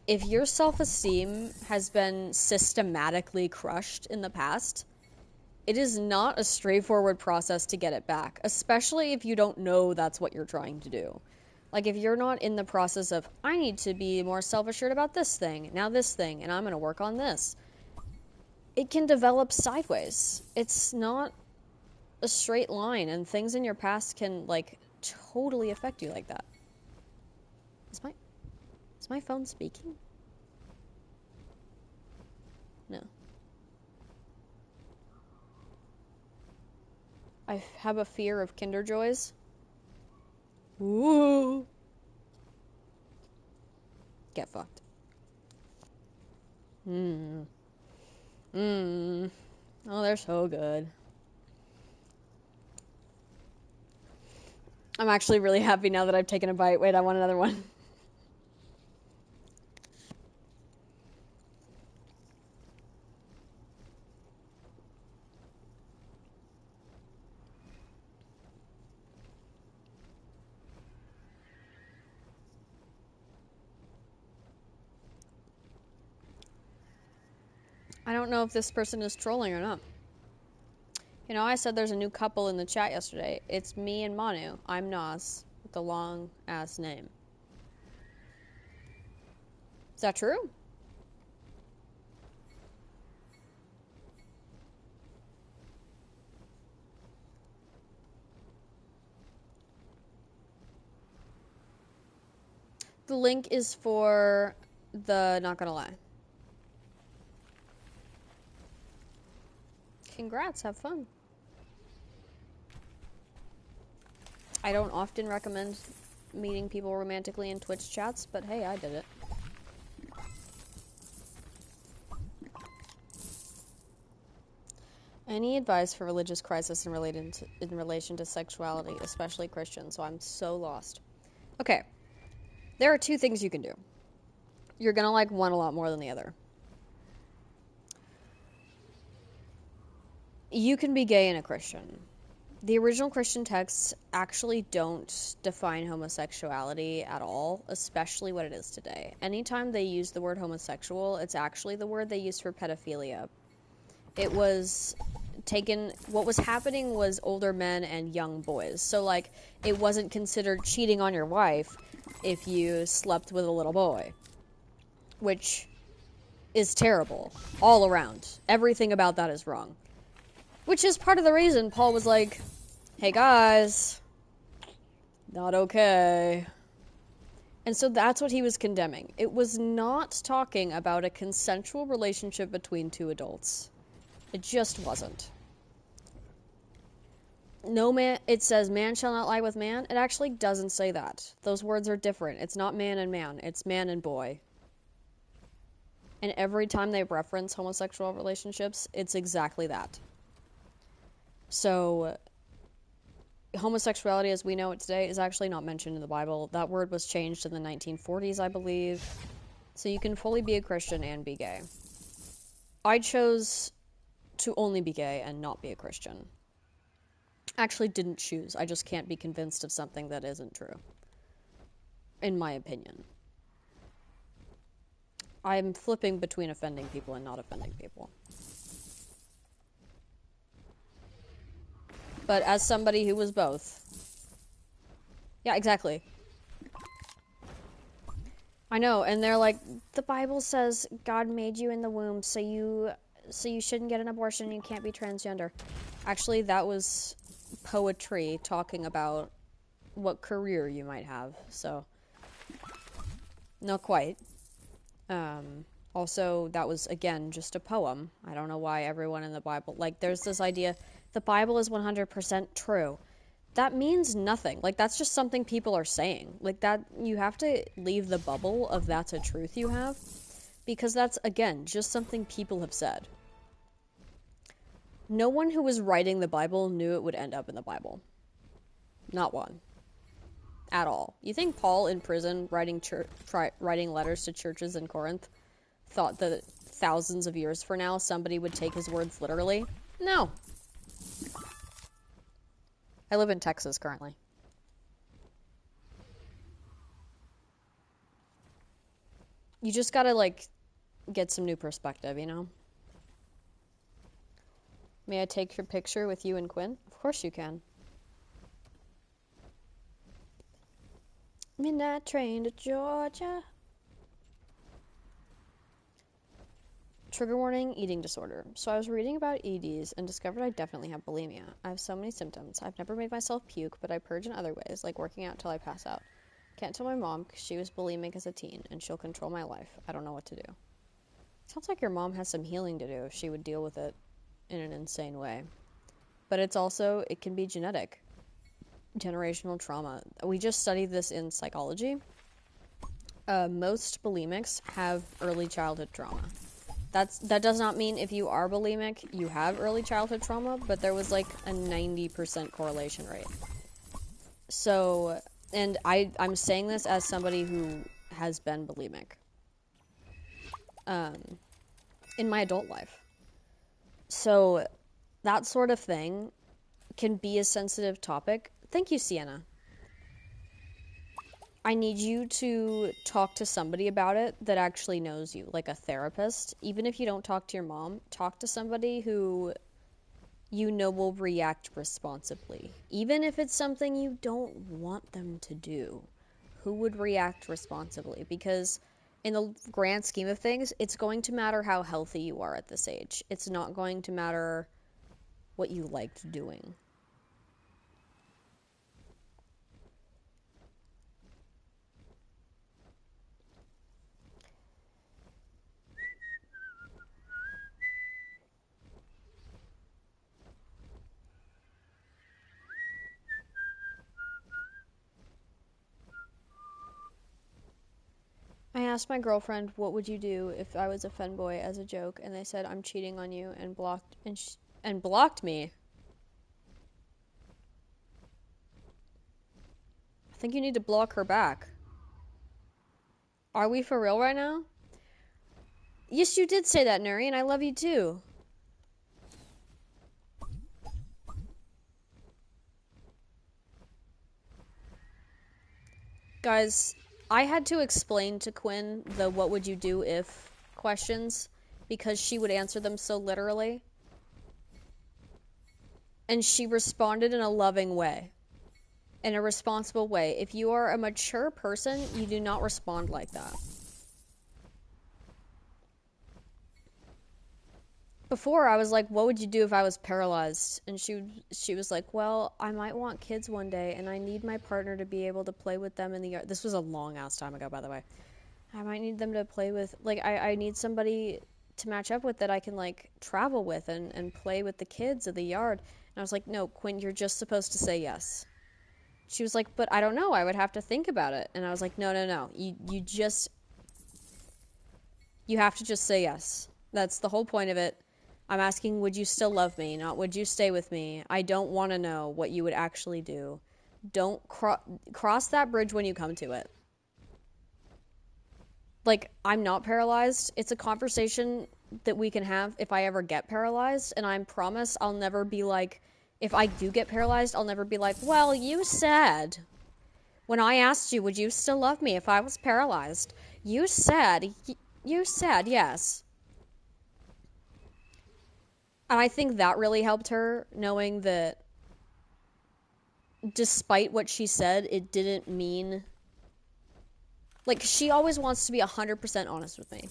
If your self-esteem has been systematically crushed in the past, it is not a straightforward process to get it back, especially if you don't know that's what you're trying to do. Like, if you're not in the process of, I need to be more self-assured about this thing, now this thing, and I'm going to work on this. It can develop sideways. It's not a straight line, and things in your past can, like, totally affect you like that. Is my phone speaking? No. I have a fear of Kinder Joys. Ooh. Get fucked. Oh, they're so good. I'm actually really happy now that I've taken a bite. Wait, I want another one. I don't know if this person is trolling or not. You know, I said there's a new couple in the chat yesterday. It's me and Manu. I'm Nas, with the long-ass name. Is that true? The link is for the Not Gonna Lie. Congrats, have fun. I don't often recommend meeting people romantically in Twitch chats, but hey, I did it. Any advice for religious crisis in relation to sexuality, especially Christian? So I'm so lost. Okay, there are two things you can do. You're gonna like one a lot more than the other. You can be gay and a Christian. The original Christian texts actually don't define homosexuality at all, especially what it is today. Anytime they use the word homosexual, it's actually the word they use for pedophilia. It was taken, what was happening was older men and young boys. So, like, it wasn't considered cheating on your wife if you slept with a little boy, which is terrible all around. Everything about that is wrong. Which is part of the reason Paul was like, hey guys, not okay. And so that's what he was condemning. It was not talking about a consensual relationship between two adults. It just wasn't. No man, it says man shall not lie with man. It actually doesn't say that. Those words are different. It's not man and man, it's man and boy. And every time they reference homosexual relationships, it's exactly that. So, homosexuality as we know it today is actually not mentioned in the Bible. That word was changed in the 1940s, I believe. So you can fully be a Christian and be gay. I chose to only be gay and not be a Christian. Actually didn't choose. I just can't be convinced of something that isn't true. In my opinion. I'm flipping between offending people and not offending people. But as somebody who was both. Yeah, exactly. I know, and they're like, the Bible says God made you in the womb, so you shouldn't get an abortion, you can't be transgender. Actually, that was poetry talking about what career you might have, so. Not quite. Also, that was, again, just a poem. I don't know why everyone in the Bible, like, there's this idea, the Bible is 100% true. That means nothing. Like, that's just something people are saying. Like, that, you have to leave the bubble of that's a truth you have, because that's, again, just something people have said. No one who was writing the Bible knew it would end up in the Bible. Not one. At all. You think Paul in prison writing letters to churches in Corinth thought that thousands of years from now somebody would take his words literally? No. I live in Texas currently. You just gotta, like, get some new perspective, you know? May I take your picture with you and Quinn? Of course you can. Midnight train to Georgia. Trigger warning, eating disorder. So I was reading about EDs and discovered I definitely have bulimia. I have so many symptoms. I've never made myself puke, but I purge in other ways, like working out till I pass out. Can't tell my mom because she was bulimic as a teen, and she'll control my life. I don't know what to do. Sounds like your mom has some healing to do if she would deal with it in an insane way. But it's also, it can be genetic. Generational trauma. We just studied this in psychology. Most bulimics have early childhood trauma. That does not mean if you are bulimic, you have early childhood trauma, but there was like a 90% correlation rate. So, and I'm saying this as somebody who has been bulimic in my adult life. So, that sort of thing can be a sensitive topic. Thank you, Sienna. I need you to talk to somebody about it that actually knows you, like a therapist. Even if you don't talk to your mom, talk to somebody who you know will react responsibly. Even if it's something you don't want them to do, who would react responsibly? Because in the grand scheme of things, it's going to matter how healthy you are at this age. It's not going to matter what you liked doing. I asked my girlfriend, what would you do if I was a femboy as a joke, and they said, I'm cheating on you, and blocked me. I think you need to block her back. Are we for real right now? Yes, you did say that, Nuri, and I love you too. Guys, I had to explain to Quinn the what would you do if questions because she would answer them so literally. And she responded in a loving way, in a responsible way. If you are a mature person, you do not respond like that. Before, I was like, what would you do if I was paralyzed? And she was like, well, I might want kids one day, and I need my partner to be able to play with them in the yard. This was a long-ass time ago, by the way. I might need them to play with, like, I need somebody to match up with that I can, like, travel with and play with the kids in the yard. And I was like, no, Quinn, you're just supposed to say yes. She was like, but I don't know, I would have to think about it. And I was like, no, you have to just say yes. That's the whole point of it. I'm asking, would you still love me? Not would you stay with me? I don't want to know what you would actually do. Don't cross that bridge when you come to it. Like, I'm not paralyzed. It's a conversation that we can have if I ever get paralyzed, and I promise I'll never be like, if I do get paralyzed, I'll never be like, well, you said, when I asked you, would you still love me if I was paralyzed? You said yes. And I think that really helped her, knowing that despite what she said, it didn't mean... Like, she always wants to be 100% honest with me.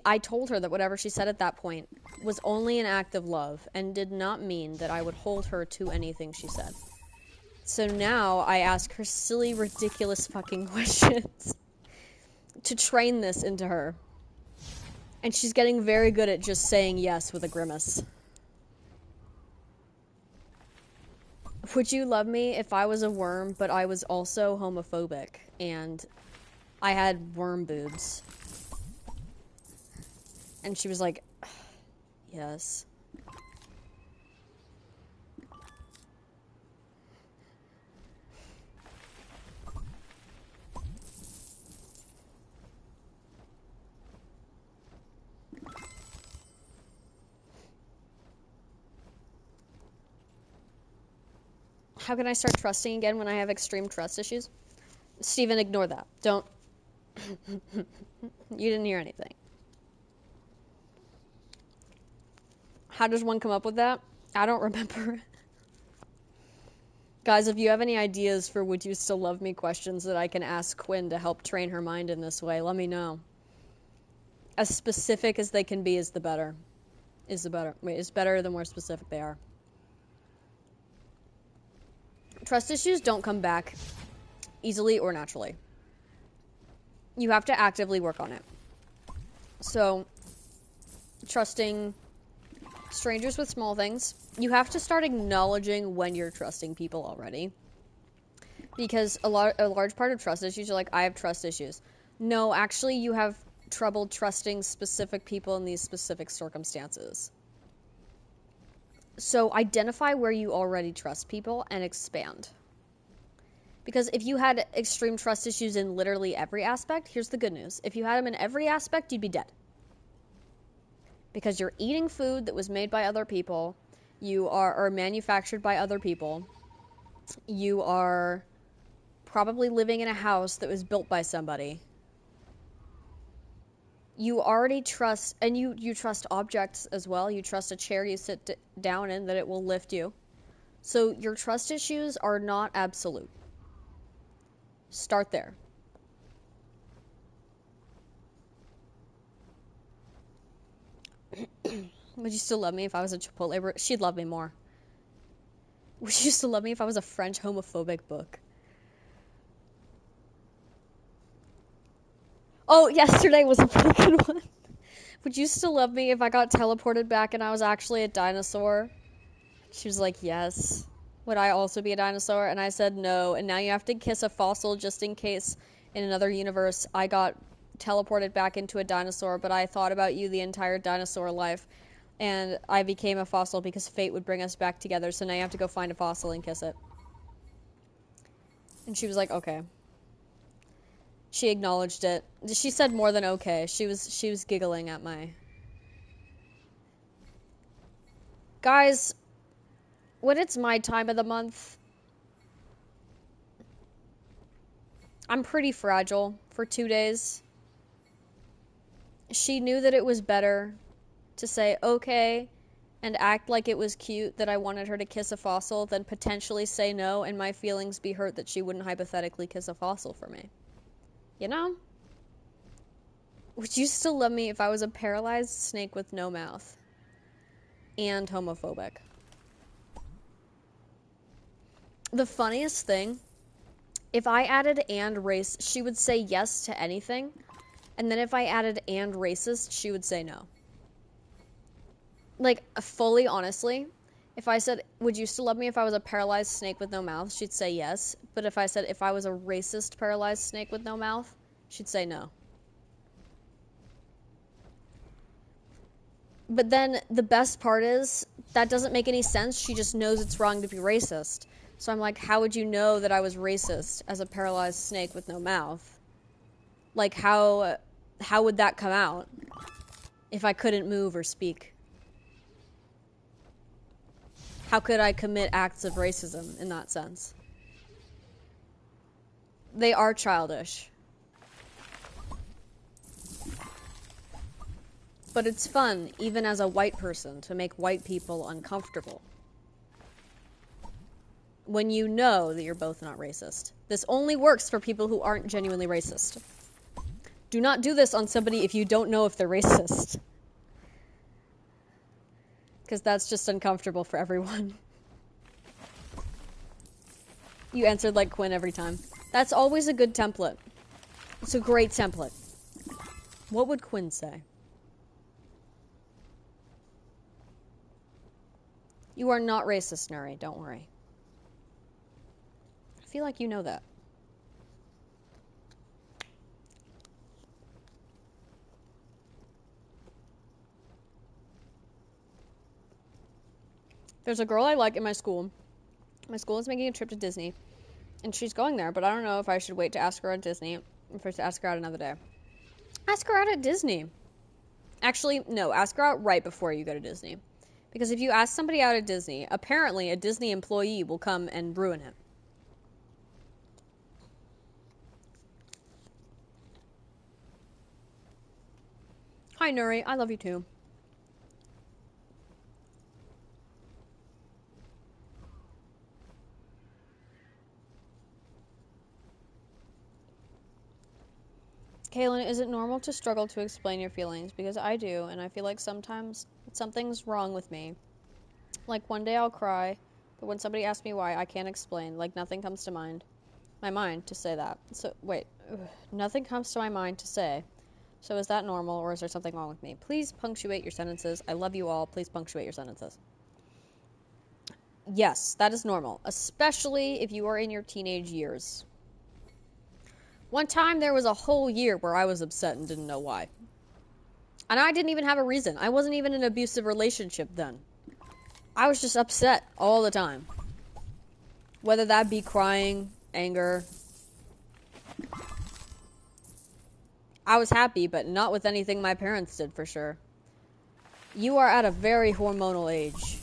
I told her that whatever she said at that point was only an act of love and did not mean that I would hold her to anything she said. So now I ask her silly, ridiculous fucking questions. to train this into her. And she's getting very good at just saying yes with a grimace. Would you love me if I was a worm, but I was also homophobic, and I had worm boobs? And she was like, yes. How can I start trusting again when I have extreme trust issues? Steven, ignore that. Don't. You didn't hear anything. How does one come up with that? I don't remember. Guys, if you have any ideas for would you still love me questions that I can ask Quinn to help train her mind in this way, let me know. As specific as they can be is the better. Is better the more specific they are. Trust issues don't come back easily or naturally. You have to actively work on it. So, trusting strangers with small things, you have to start acknowledging when you're trusting people already. Because a large part of trust issues are like, I have trust issues. No, actually, you have trouble trusting specific people in these specific circumstances. So identify where you already trust people and expand. Because if you had extreme trust issues in literally every aspect, here's the good news. If you had them in every aspect, you'd be dead. Because you're eating food that was made by other people, you are manufactured by other people, you are probably living in a house that was built by somebody. You already trust, and you trust objects as well. You trust a chair you sit down in that it will lift you. So your trust issues are not absolute. Start there. Would you still love me if I was a Chipotle? She'd love me more. Would you still love me if I was a French homophobic book? Oh, yesterday was a pretty good one. Would you still love me if I got teleported back and I was actually a dinosaur? She was like, yes. Would I also be a dinosaur? And I said no. And now you have to kiss a fossil just in case in another universe I got teleported back into a dinosaur, but I thought about you the entire dinosaur life. And I became a fossil because fate would bring us back together. So now you have to go find a fossil and kiss it. And she was like, okay. She acknowledged it. She said more than okay. She was giggling at my... Guys, when it's my time of the month, I'm pretty fragile for 2 days. She knew that it was better to say okay and act like it was cute that I wanted her to kiss a fossil than potentially say no and my feelings be hurt that she wouldn't hypothetically kiss a fossil for me. You know? Would you still love me if I was a paralyzed snake with no mouth? And homophobic. The funniest thing, if I added and race, she would say yes to anything. And then if I added and racist, she would say no. Like, fully honestly, if I said, would you still love me if I was a paralyzed snake with no mouth? She'd say yes. But if I said, if I was a racist paralyzed snake with no mouth, she'd say no. But then the best part is, that doesn't make any sense. She just knows it's wrong to be racist. So I'm like, how would you know that I was racist as a paralyzed snake with no mouth? Like, how would that come out if I couldn't move or speak? How could I commit acts of racism in that sense? They are childish. But it's fun, even as a white person, to make white people uncomfortable. When you know that you're both not racist. This only works for people who aren't genuinely racist. Do not do this on somebody if you don't know if they're racist. Because that's just uncomfortable for everyone. You answered like Quinn every time. That's always a good template. It's a great template. What would Quinn say? You are not racist, Nuri. Don't worry. I feel like you know that. There's a girl I like in my school. My school is making a trip to Disney, and she's going there, but I don't know if I should wait to ask her at Disney, or if I should ask her out another day. Ask her out at Disney. Actually, no, ask her out right before you go to Disney. Because if you ask somebody out at Disney, apparently a Disney employee will come and ruin it. Hi, Nuri. I love you too. Kaylin, is it normal to struggle to explain your feelings? Because I do, and I feel like sometimes something's wrong with me. Like one day I'll cry, but when somebody asks me why, I can't explain. Like nothing comes to my mind to say that. So, wait. Nothing comes to my mind to say. So is that normal, or is there something wrong with me? Please punctuate your sentences. I love you all. Please punctuate your sentences. Yes, that is normal, especially if you are in your teenage years. One time there was a whole year where I was upset and didn't know why. And I didn't even have a reason. I wasn't even in an abusive relationship then. I was just upset all the time. Whether that be crying, anger. I was happy, but not with anything my parents did, for sure. You are at a very hormonal age.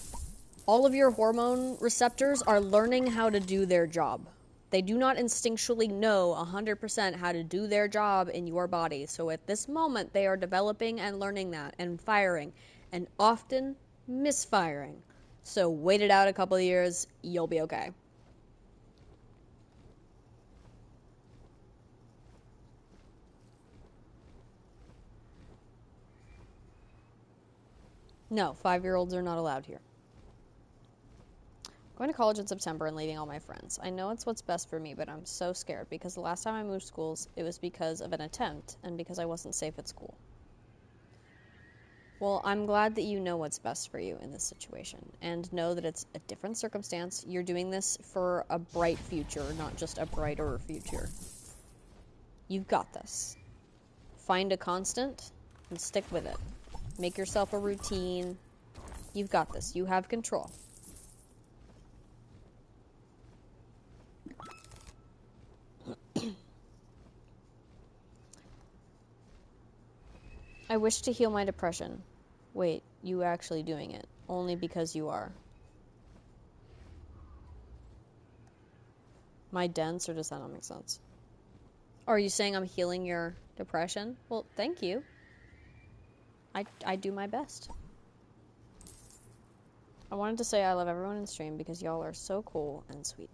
All of your hormone receptors are learning how to do their job. They do not instinctually know 100% how to do their job in your body. So at this moment, they are developing and learning that and firing, and often misfiring. So wait it out a couple of years, you'll be okay. No, 5-year-olds are not allowed here. Going to college in September and leaving all my friends. I know it's what's best for me, but I'm so scared because the last time I moved schools, it was because of an attempt and because I wasn't safe at school. Well, I'm glad that you know what's best for you in this situation and know that it's a different circumstance. You're doing this for a bright future, not just a brighter future. You've got this. Find a constant and stick with it. Make yourself a routine. You've got this. You have control. I wish to heal my depression. Wait, you actually doing it. Only because you are. My dense, or does that not make sense? Are you saying I'm healing your depression? Well, thank you. I do my best. I wanted to say I love everyone in stream because y'all are so cool and sweet.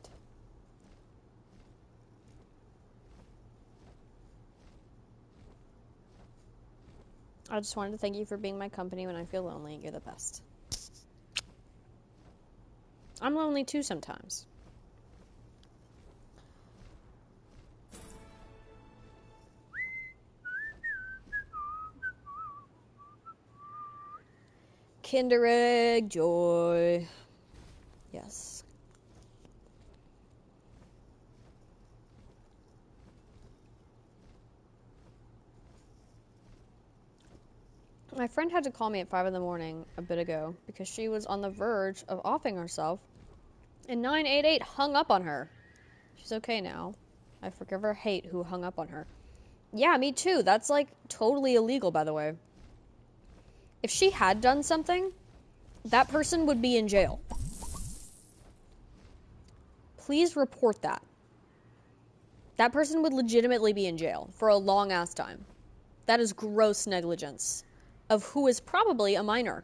I just wanted to thank you for being my company when I feel lonely. You're the best. I'm lonely too sometimes. Kinder Egg joy. Yes. My friend had to call me at 5 in the morning a bit ago because she was on the verge of offing herself, and 988 hung up on her. She's okay now. I forgive her hate who hung up on her. Yeah, me too. That's like totally illegal, by the way. If she had done something, that person would be in jail. Please report that. That person would legitimately be in jail for a long ass time. That is gross negligence of who is probably a minor.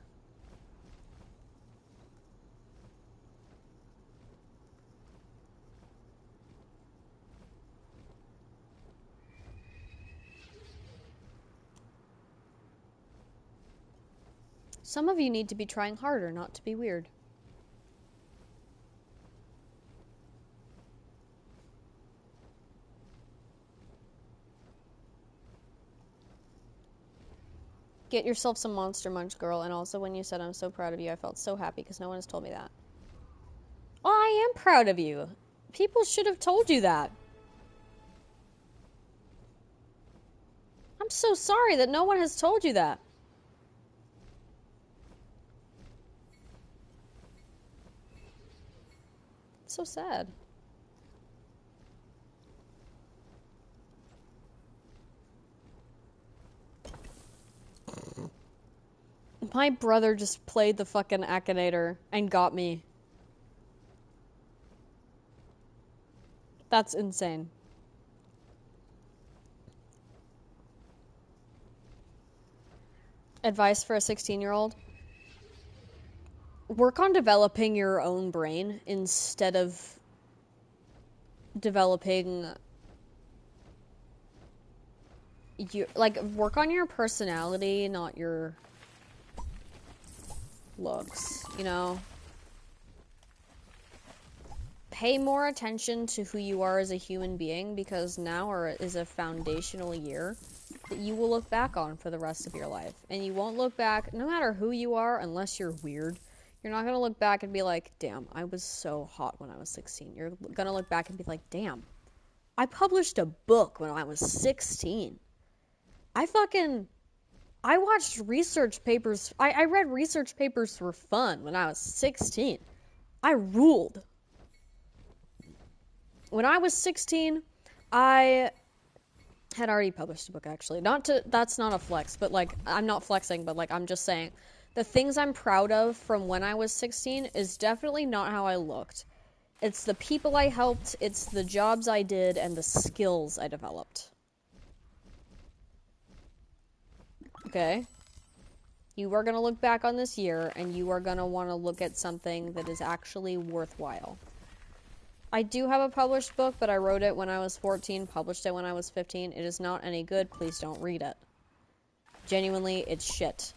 Some of you need to be trying harder not to be weird. Get yourself some Monster Munch, girl. And also, when you said I'm so proud of you, I felt so happy because no one has told me that. Well, I am proud of you. People should have told you that. I'm so sorry that no one has told you that. It's so sad. My brother just played the fucking Akinator and got me. That's insane. Advice for a 16-year-old? Work on developing your own brain instead of developing you, like, work on your personality, not your looks, you know? Pay more attention to who you are as a human being, because now is a foundational year that you will look back on for the rest of your life. And you won't look back, no matter who you are, unless you're weird. You're not gonna look back and be like, damn, I was so hot when I was 16. You're gonna look back and be like, damn, I published a book when I was 16. I watched research papers. I read research papers for fun when I was 16. I ruled. When I was 16, I had already published a book, actually. That's not a flex, but, like, I'm not flexing, but, like, I'm just saying. The things I'm proud of from when I was 16 is definitely not how I looked. It's the people I helped, it's the jobs I did, and the skills I developed. Okay? You are going to look back on this year, and you are going to want to look at something that is actually worthwhile. I do have a published book, but I wrote it when I was 14, published it when I was 15. It is not any good. Please don't read it. Genuinely, it's shit.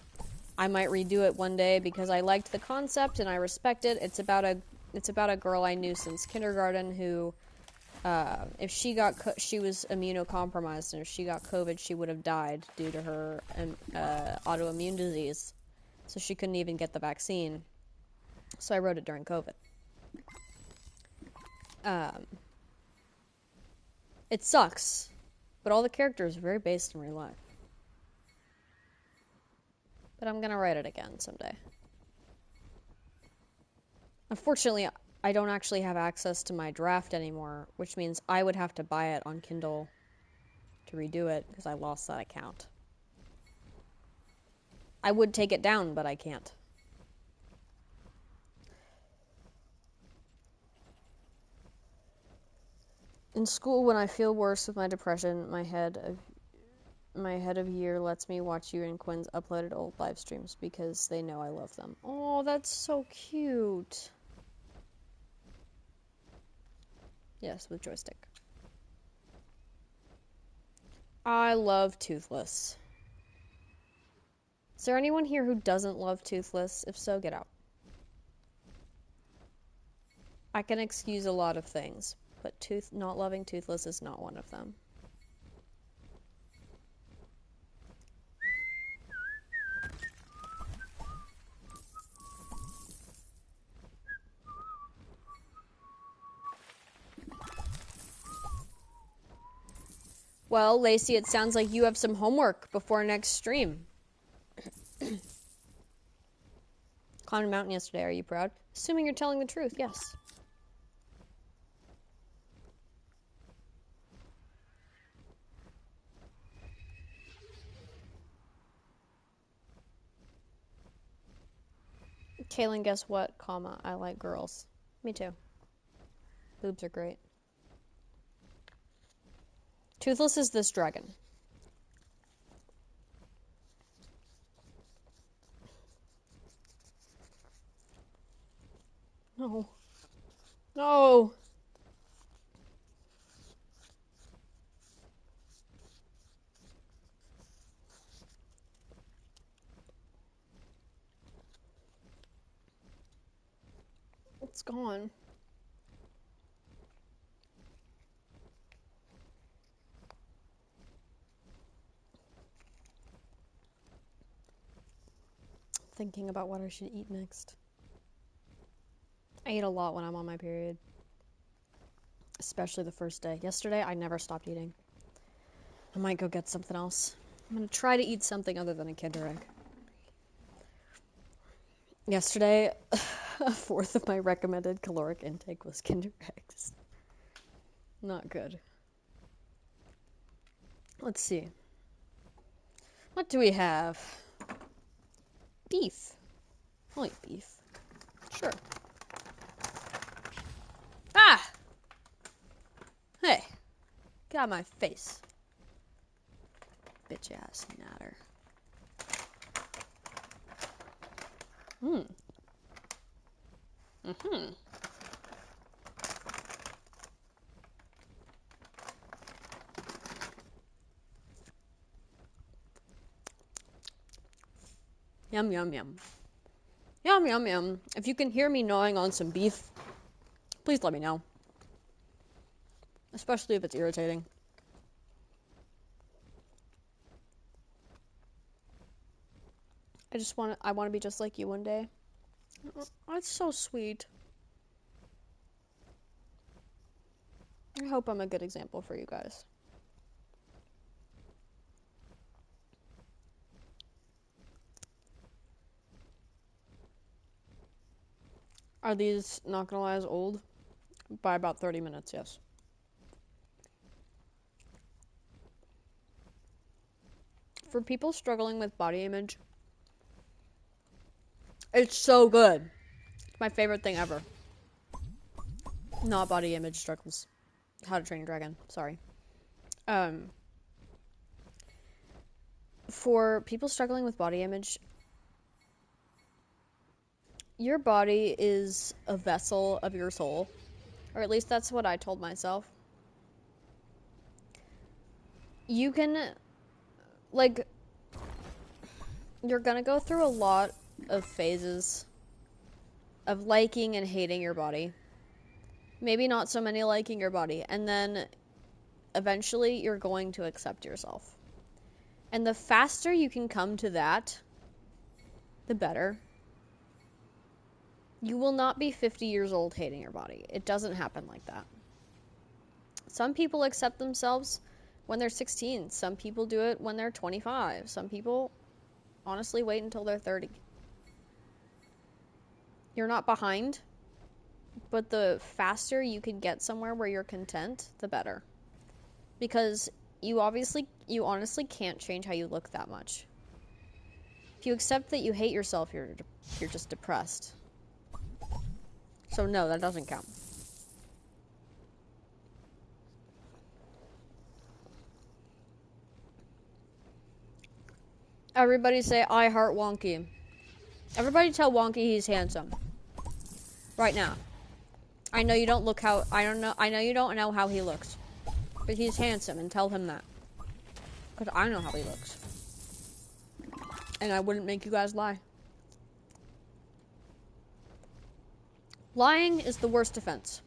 I might redo it one day because I liked the concept and I respect it. It's about a girl I knew since kindergarten who, if she was immunocompromised, and if she got COVID, she would have died due to her autoimmune disease. So she couldn't even get the vaccine. So I wrote it during COVID. It sucks, but all the characters are very based in real life. But I'm gonna write it again someday. Unfortunately, I don't actually have access to my draft anymore, which means I would have to buy it on Kindle to redo it, because I lost that account. I would take it down, but I can't. In school, when I feel worse with my depression, my head of year lets me watch you and Quinn's uploaded old live streams because they know I love them. Oh, that's so cute. Yes, with joystick. I love Toothless. Is there anyone here who doesn't love Toothless? If so, get out. I can excuse a lot of things, but not loving Toothless is not one of them. Well, Lacey, it sounds like you have some homework before next stream. Climbed a mountain yesterday, are you proud? Assuming you're telling the truth, yes. Kaylin, guess what, comma, I like girls. Me too. Boobs are great. Toothless is this dragon. No. No! It's gone. thinking about what I should eat next. I eat a lot when I'm on my period. Especially the first day. Yesterday, I never stopped eating. I might go get something else. I'm gonna try to eat something other than a Kinder Egg. Yesterday, a fourth of my recommended caloric intake was Kinder Eggs. Not good. Let's see. What do we have? Beef. I'll eat beef. Sure. Ah! Hey. Get out of my face. Bitch ass natter. Yum, yum, yum. Yum, yum, yum. If you can hear me gnawing on some beef, please let me know. Especially if it's irritating. I want to be just like you one day. Oh, that's so sweet. I hope I'm a good example for you guys. Are these, not gonna lie, as old? By about 30 minutes, yes. For people struggling with body image, it's so good. It's my favorite thing ever. Not body image struggles. How to Train Your Dragon, sorry. For people struggling with body image, your body is a vessel of your soul. Or at least that's what I told myself. You can, like, you're gonna go through a lot of phases of liking and hating your body. Maybe not so many liking your body. And then eventually you're going to accept yourself. And the faster you can come to that, the better. You will not be 50 years old hating your body. It doesn't happen like that. Some people accept themselves when they're 16. Some people do it when they're 25. Some people honestly wait until they're 30. You're not behind, but the faster you can get somewhere where you're content, the better. Because you honestly can't change how you look that much. If you accept that you hate yourself, you're just depressed. So no, that doesn't count. Everybody say, I heart Wonky. Everybody tell Wonky he's handsome. Right now. I know you don't know how he looks. But he's handsome, and tell him that. Because I know how he looks. And I wouldn't make you guys lie. Lying is the worst offense.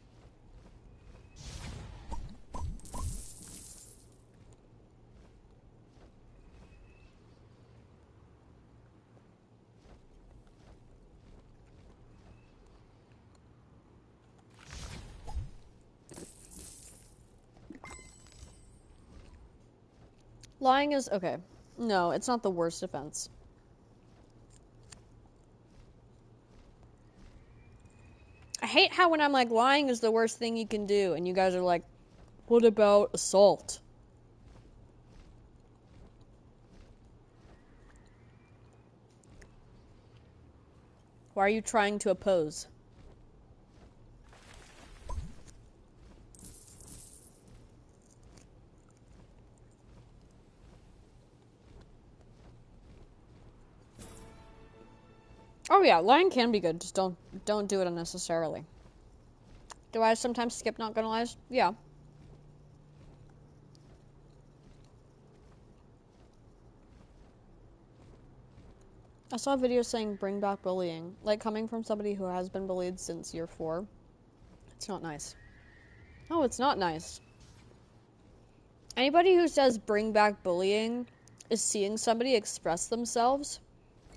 Lying is, okay. No, it's not the worst offense. I hate how when I'm like, lying is the worst thing you can do, and you guys are like, what about assault? Why are you trying to oppose? Oh yeah, lying can be good, just don't do it unnecessarily. Do I sometimes skip not gonna lies? Yeah. I saw a video saying bring back bullying. Like, coming from somebody who has been bullied since year 4. It's not nice. No, it's not nice. Anybody who says bring back bullying is seeing somebody express themselves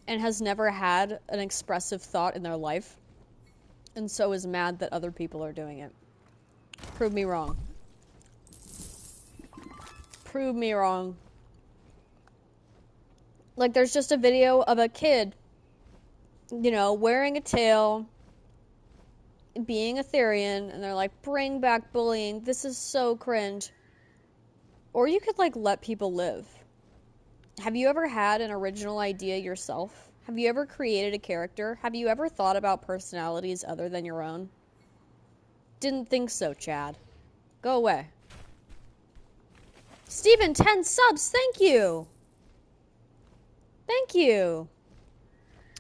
and has never had an expressive thought in their life, and so is mad that other people are doing it. Prove me wrong. Prove me wrong. Like, there's just a video of a kid, you know, wearing a tail, being a Therian, and they're like, bring back bullying. This is so cringe. Or you could, like, let people live. Have you ever had an original idea yourself? Have you ever created a character? Have you ever thought about personalities other than your own? Didn't think so, Chad. Go away. Steven, 10 subs, thank you! Thank you!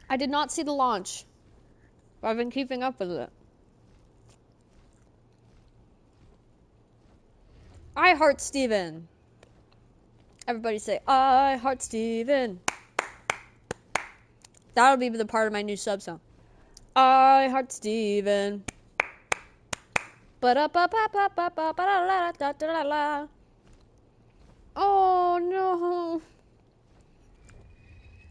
I did not see the launch, but I've been keeping up with it. I heart Steven. Everybody say, I heart Steven. That'll be the part of my new sub song. I heart Steven. Oh no.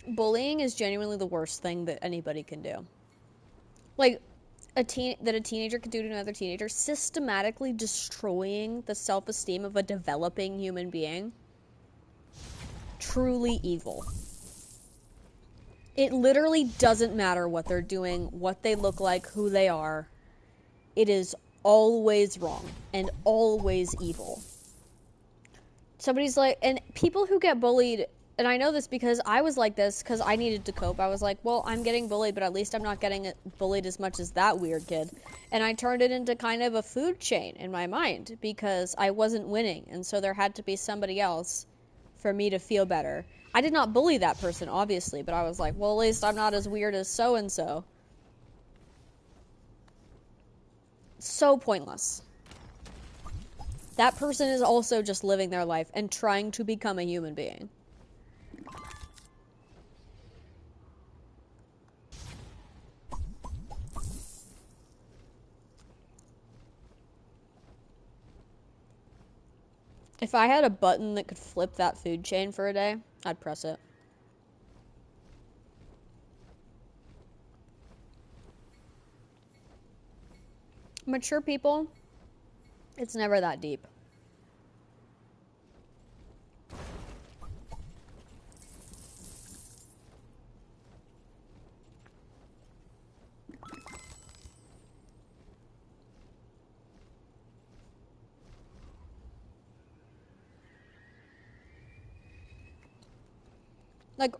Bullying is genuinely the worst thing that anybody can do. Like, that a teenager could do to another teenager, systematically destroying the self-esteem of a developing human being. Truly evil. It literally doesn't matter what they're doing, what they look like, who they are. It is always wrong and always evil. Somebody's like, and people who get bullied, and I know this because I was like this because I needed to cope. I was like, well, I'm getting bullied, but at least I'm not getting bullied as much as that weird kid. And I turned it into kind of a food chain in my mind because I wasn't winning. And so there had to be somebody else for me to feel better. I did not bully that person, obviously, but I was like, well, at least I'm not as weird as so-and-so. So pointless. That person is also just living their life and trying to become a human being. If I had a button that could flip that food chain for a day, I'd press it. Mature people, it's never that deep. Like,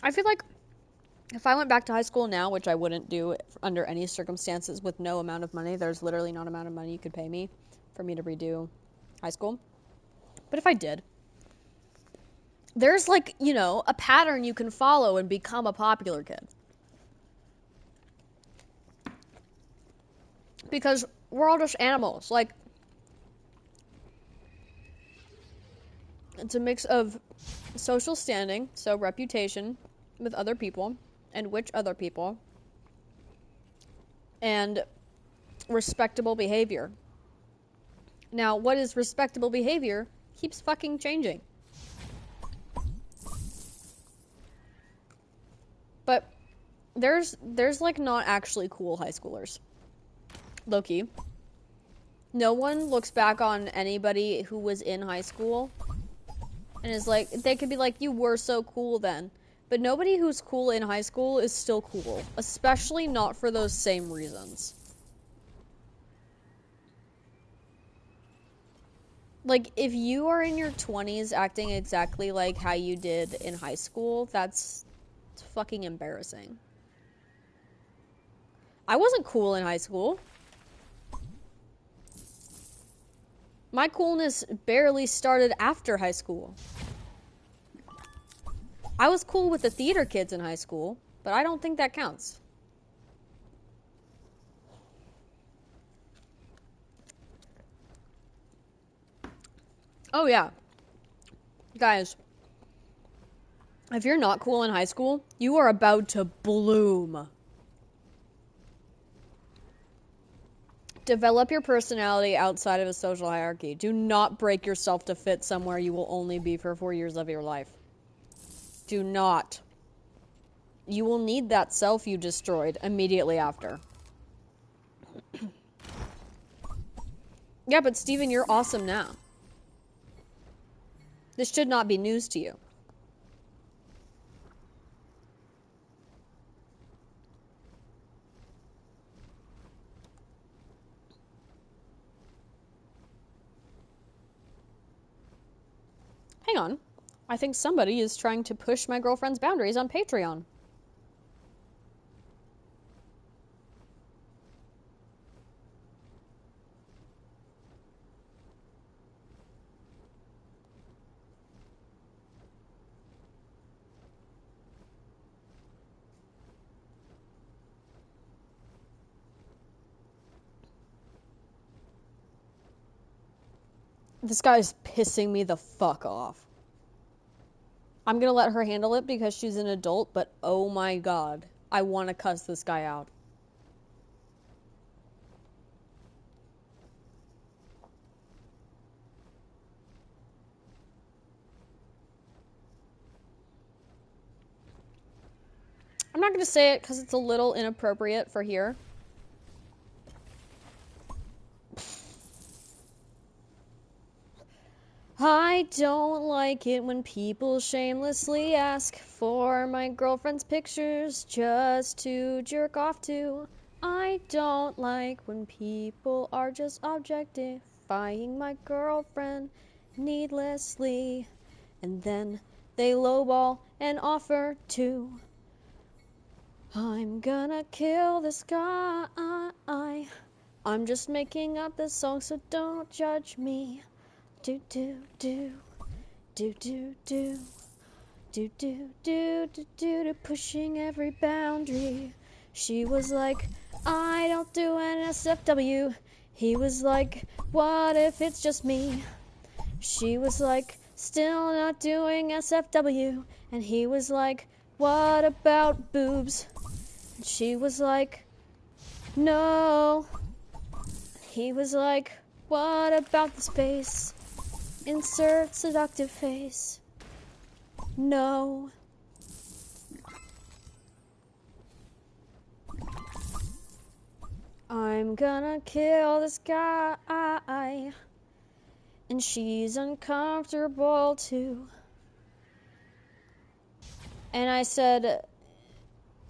I feel like if I went back to high school now, which I wouldn't do under any circumstances with no amount of money, there's literally not an amount of money you could pay me for me to redo high school. But if I did, there's like, you know, a pattern you can follow and become a popular kid. Because we're all just animals. Like, it's a mix of social standing, so reputation with other people, and which other people, and respectable behavior. Now, what is respectable behavior keeps fucking changing. But there's like not actually cool high schoolers. Low-key. No one looks back on anybody who was in high school and is like, they could be like, you were so cool then. But nobody who's cool in high school is still cool. Especially not for those same reasons. Like, if you are in your 20s acting exactly like how you did in high school, that's fucking embarrassing. I wasn't cool in high school. My coolness barely started after high school. I was cool with the theater kids in high school, but I don't think that counts. Oh yeah. Guys, if you're not cool in high school, you are about to bloom. Develop your personality outside of a social hierarchy. Do not break yourself to fit somewhere you will only be for 4 years of your life. Do not. You will need that self you destroyed immediately after. Yeah, but Steven, you're awesome now. This should not be news to you. Hang on. I think somebody is trying to push my girlfriend's boundaries on Patreon. This guy's pissing me the fuck off. I'm gonna let her handle it because she's an adult, but oh my god, I want to cuss this guy out. I'm not gonna say it because it's a little inappropriate for here. I don't like it when people shamelessly ask for my girlfriend's pictures just to jerk off to. I don't like when people are just objectifying my girlfriend needlessly, and then they lowball and offer to. I'm gonna kill this guy. I'm just making up this song, so don't judge me. Do do do do do do do do do do do, pushing every boundary. She was like, I don't do NSFW. He was like, what if it's just me? She was like, still not doing SFW. And he was like, what about boobs? And she was like, no. He was like, what about the space? Insert seductive face. No. I'm gonna kill this guy. And she's uncomfortable too. And I said,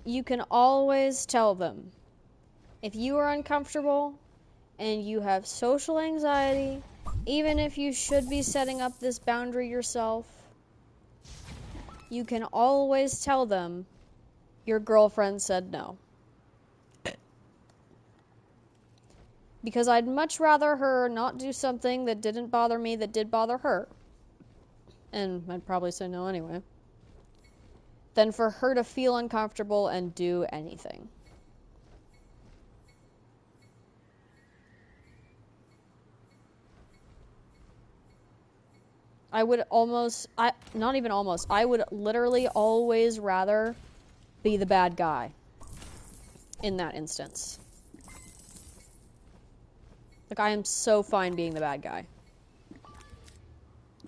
you can always tell them. If you are uncomfortable and you have social anxiety, even if you should be setting up this boundary yourself, you can always tell them your girlfriend said no. Because I'd much rather her not do something that didn't bother me that did bother her, and I'd probably say no anyway, than for her to feel uncomfortable and do anything. I would I would literally always rather be the bad guy in that instance. Like, I am so fine being the bad guy.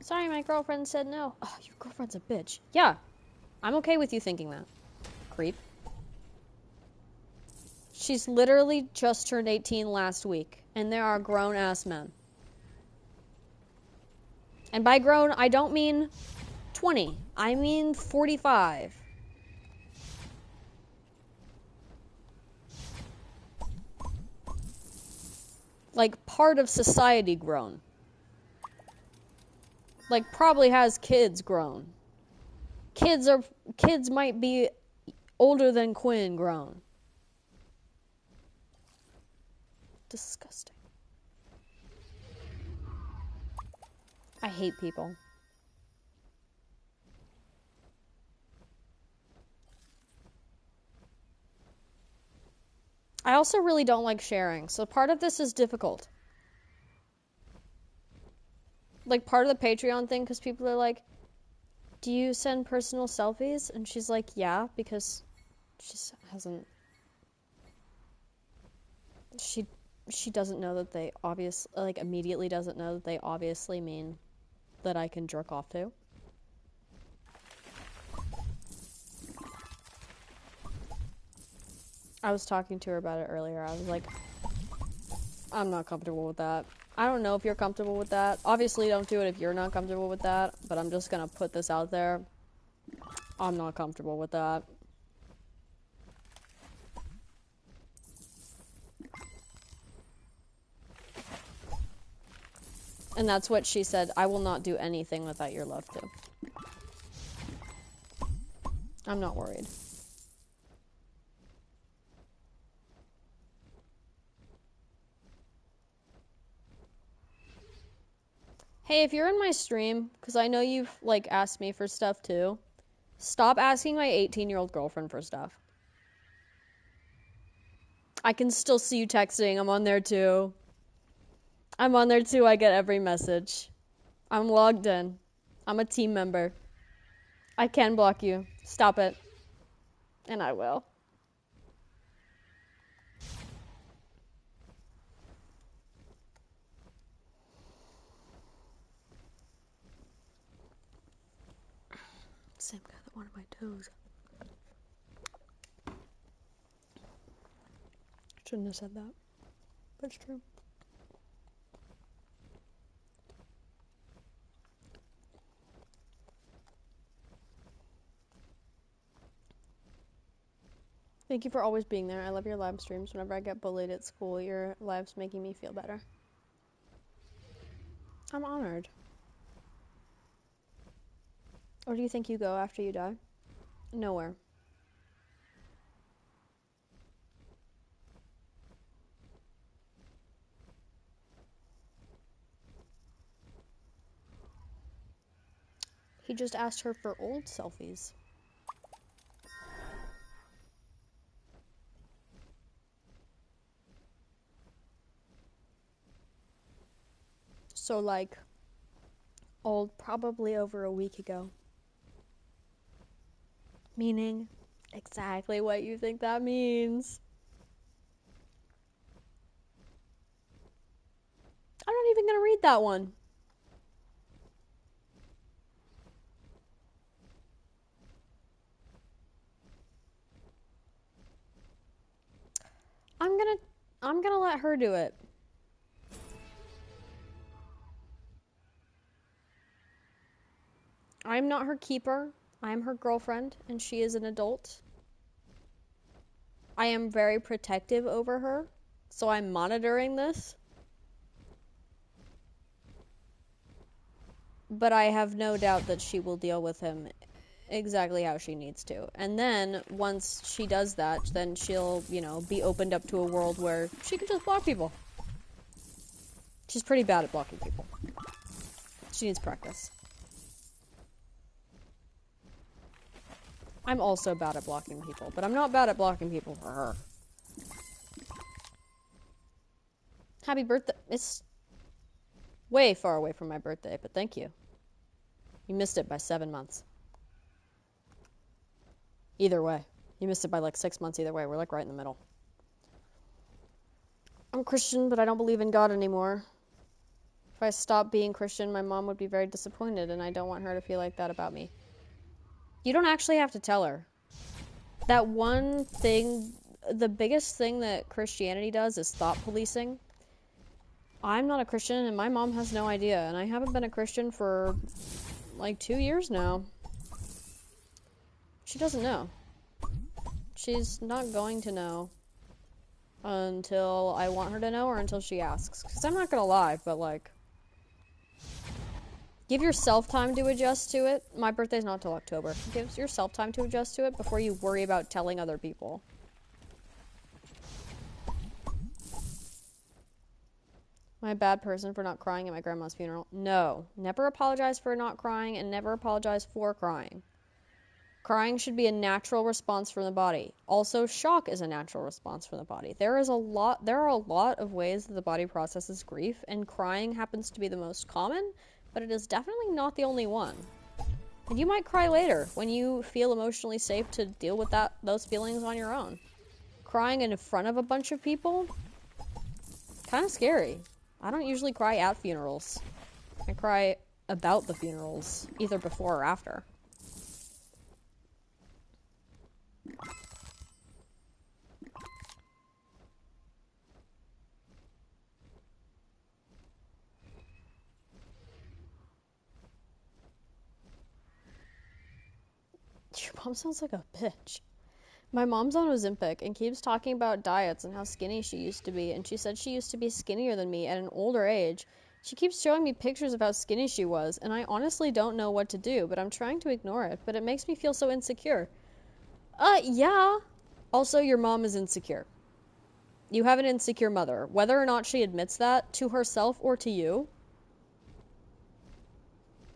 Sorry, my girlfriend said no. Oh, your girlfriend's a bitch. Yeah, I'm okay with you thinking that. Creep. She's literally just turned 18 last week, and there are grown-ass men. And by grown, I don't mean 20. I mean 45. Like, part of society grown. Like, probably has kids grown. Kids might be older than Quinn grown. Disgusting. I hate people. I also really don't like sharing, so part of this is difficult. Like, part of the Patreon thing, because people are like, do you send personal selfies? And she's like, yeah, because she hasn't... She doesn't know that they immediately doesn't know that they obviously mean that I can jerk off to. I was talking to her about it earlier. I was like, I'm not comfortable with that. I don't know if you're comfortable with that. Obviously, don't do it if you're not comfortable with that, but I'm just gonna put this out there. I'm not comfortable with that. And that's what she said. I will not do anything without your love too. I'm not worried. Hey, if you're in my stream, because I know you've, like, asked me for stuff too, stop asking my 18-year-old girlfriend for stuff. I can still see you texting. I'm on there too. I'm on there too. I get every message. I'm logged in. I'm a team member. I can block you. Stop it. And I will. Same guy that wanted my toes. Shouldn't have said that. But it's true. Thank you for always being there. I love your live streams. Whenever I get bullied at school, your live's making me feel better. I'm honored. Where do you think you go after you die? Nowhere. He just asked her for old selfies. So, like, old, probably over a week ago. Meaning exactly what you think that means. I'm not even gonna read that one. I'm gonna let her do it. I'm not her keeper. I'm her girlfriend, and she is an adult. I am very protective over her, so I'm monitoring this. But I have no doubt that she will deal with him exactly how she needs to. And then, once she does that, then she'll, you know, be opened up to a world where she can just block people. She's pretty bad at blocking people. She needs practice. I'm also bad at blocking people, but I'm not bad at blocking people for her. Happy birthday. It's way far away from my birthday, but thank you. You missed it by 7 months. Either way. You missed it by like 6 months either way. We're like right in the middle. I'm Christian, but I don't believe in God anymore. If I stopped being Christian, my mom would be very disappointed, and I don't want her to feel like that about me. You don't actually have to tell her. That one thing, the biggest thing that Christianity does is thought policing. I'm not a Christian, and my mom has no idea, and I haven't been a Christian for like 2 years now. She doesn't know. She's not going to know until I want her to know or until she asks. Because I'm not gonna lie, but like, give yourself time to adjust to it. My birthday's not till October. Give yourself time to adjust to it before you worry about telling other people. Am I a bad person for not crying at my grandma's funeral? No. Never apologize for not crying and never apologize for crying. Crying should be a natural response from the body. Also, shock is a natural response from the body. There are a lot of ways that the body processes grief, and crying happens to be the most common, but it is definitely not the only one. And you might cry later when you feel emotionally safe to deal with those feelings on your own. Crying in front of a bunch of people, kind of scary. I don't usually cry at funerals. I cry about the funerals, either before or after. mom sounds like a bitch. My mom's on Ozempic and keeps talking about diets and how skinny she used to be, and she said she used to be skinnier than me at an older age. She keeps showing me pictures of how skinny she was, and I honestly don't know what to do, but I'm trying to ignore it, but it makes me feel so insecure. Yeah. Also, your mom is insecure. You have an insecure mother. Whether or not she admits that to herself or to you,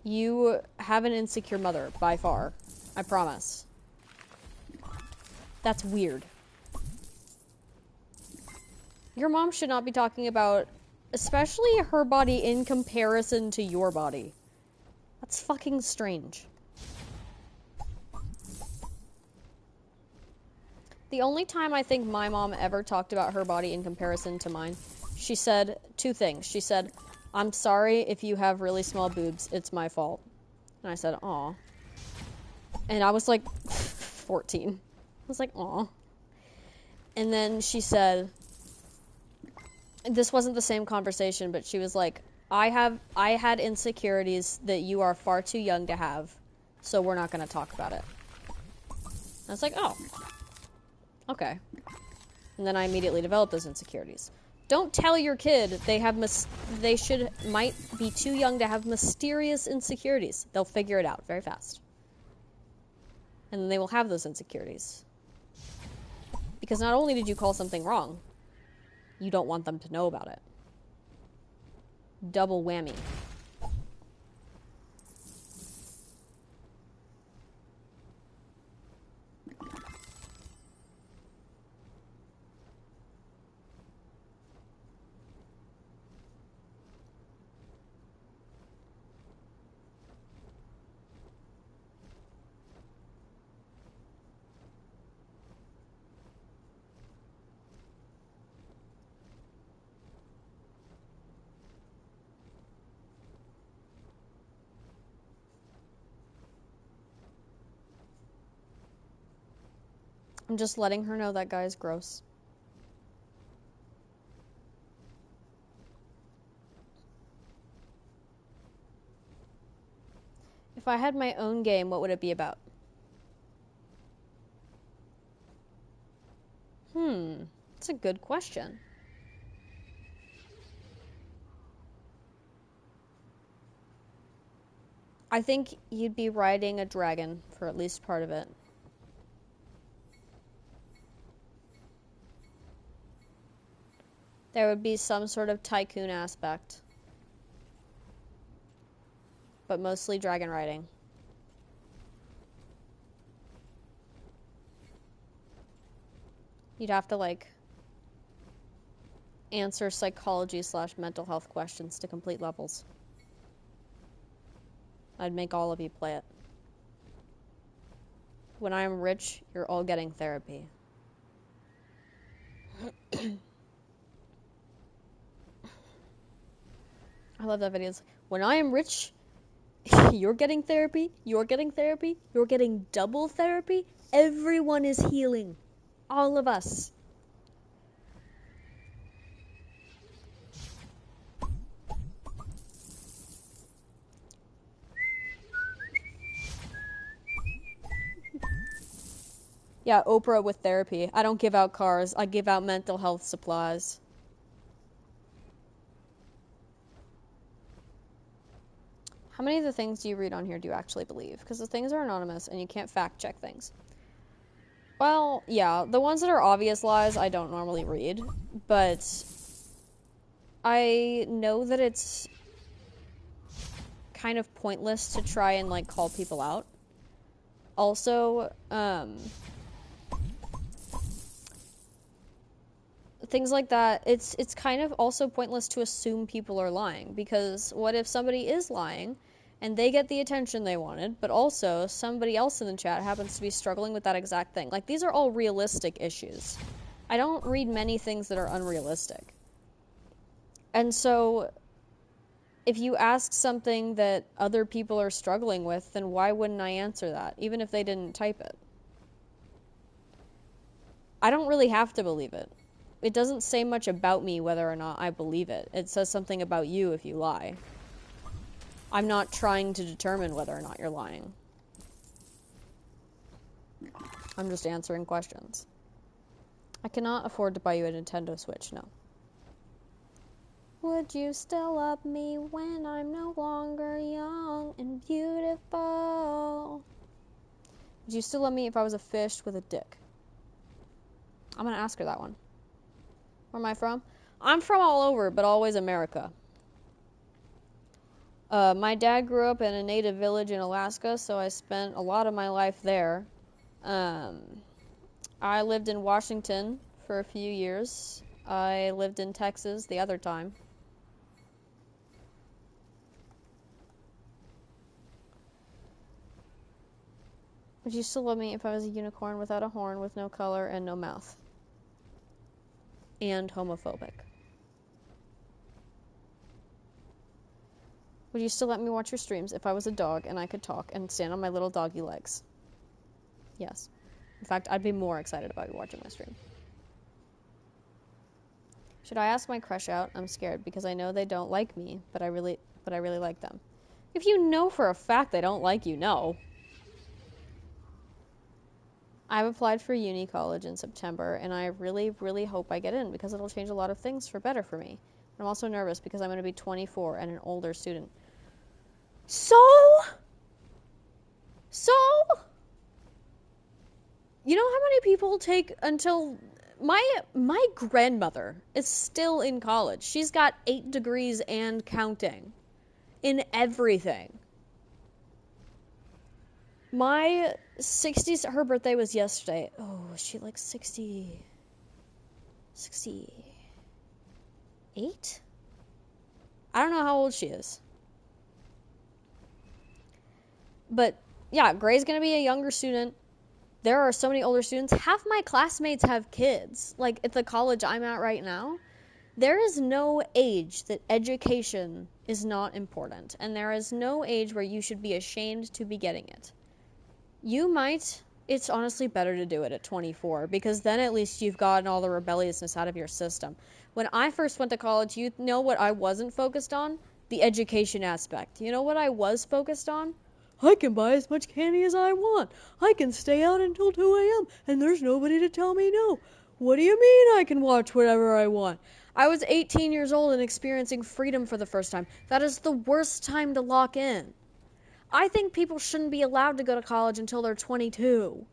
you have an insecure mother, by far. I promise. That's weird. Your mom should not be talking about, especially her body in comparison to your body. That's fucking strange. The only time I think my mom ever talked about her body in comparison to mine, she said two things. She said, "I'm sorry if you have really small boobs, it's my fault." And I said, "Aw." And I was like 14. I was like, "Aw." And then she said, this wasn't the same conversation, but she was like, I had insecurities that you are far too young to have, so we're not going to talk about it." I was like, "Oh, okay." And then I immediately developed those insecurities. Don't tell your kid they might be too young to have mysterious insecurities. They'll figure it out very fast. And then they will have those insecurities. Because not only did you call something wrong, you don't want them to know about it. Double whammy. I'm just letting her know that guy's gross. If I had my own game, what would it be about? That's a good question. I think you'd be riding a dragon for at least part of it. There would be some sort of tycoon aspect. But mostly dragon riding. You'd have to, like, answer psychology/mental health questions to complete levels. I'd make all of you play it. When I am rich, you're all getting therapy. I love that video. It's like, when I am rich, you're getting therapy, you're getting therapy, you're getting double therapy. Everyone is healing. All of us. Yeah, Oprah with therapy. I don't give out cars. I give out mental health supplies. How many of the things you read on here do you actually believe? Because the things are anonymous and you can't fact check things. Well, yeah, the ones that are obvious lies I don't normally read, but I know that it's kind of pointless to try and, like, call people out. Also, things like that, it's kind of also pointless to assume people are lying, because what if somebody is lying and they get the attention they wanted, but also somebody else in the chat happens to be struggling with that exact thing? Like, these are all realistic issues. I don't read many things that are unrealistic. And so, if you ask something that other people are struggling with, then why wouldn't I answer that, even if they didn't type it? I don't really have to believe it. It doesn't say much about me whether or not I believe it. It says something about you if you lie. I'm not trying to determine whether or not you're lying. I'm just answering questions. I cannot afford to buy you a Nintendo Switch, no. Would you still love me when I'm no longer young and beautiful? Would you still love me if I was a fish with a dick? I'm gonna ask her that one. Where am I from? I'm from all over, but always America. My dad grew up in a native village in Alaska, so I spent a lot of my life there. I lived in Washington for a few years. I lived in Texas the other time. Would you still love me if I was a unicorn without a horn, with no color, and no mouth? And homophobic. Would you still let me watch your streams if I was a dog and I could talk and stand on my little doggy legs? Yes. In fact, I'd be more excited about you watching my stream. Should I ask my crush out? I'm scared because I know they don't like me, but I really like them. If you know for a fact they don't like you, no. I've applied for uni college in September, and I really, really hope I get in because it'll change a lot of things for better for me. I'm also nervous because I'm going to be 24 and an older student. So, you know how many people take until my grandmother is still in college. She's got 8 degrees and counting in everything. My 60s, her birthday was yesterday. Oh, is she like 68? I don't know how old she is. But yeah, Gray's gonna be a younger student. There are so many older students. Half my classmates have kids. Like at the college I'm at right now, there is no age that education is not important. And there is no age where you should be ashamed to be getting it. It's honestly better to do it at 24 because then at least you've gotten all the rebelliousness out of your system. When I first went to college, you know what I wasn't focused on? The education aspect. You know what I was focused on? I can buy as much candy as I want. I can stay out until 2 a.m. and there's nobody to tell me no. What do you mean I can watch whatever I want? I was 18 years old and experiencing freedom for the first time. That is the worst time to lock in. I think people shouldn't be allowed to go to college until they're 22.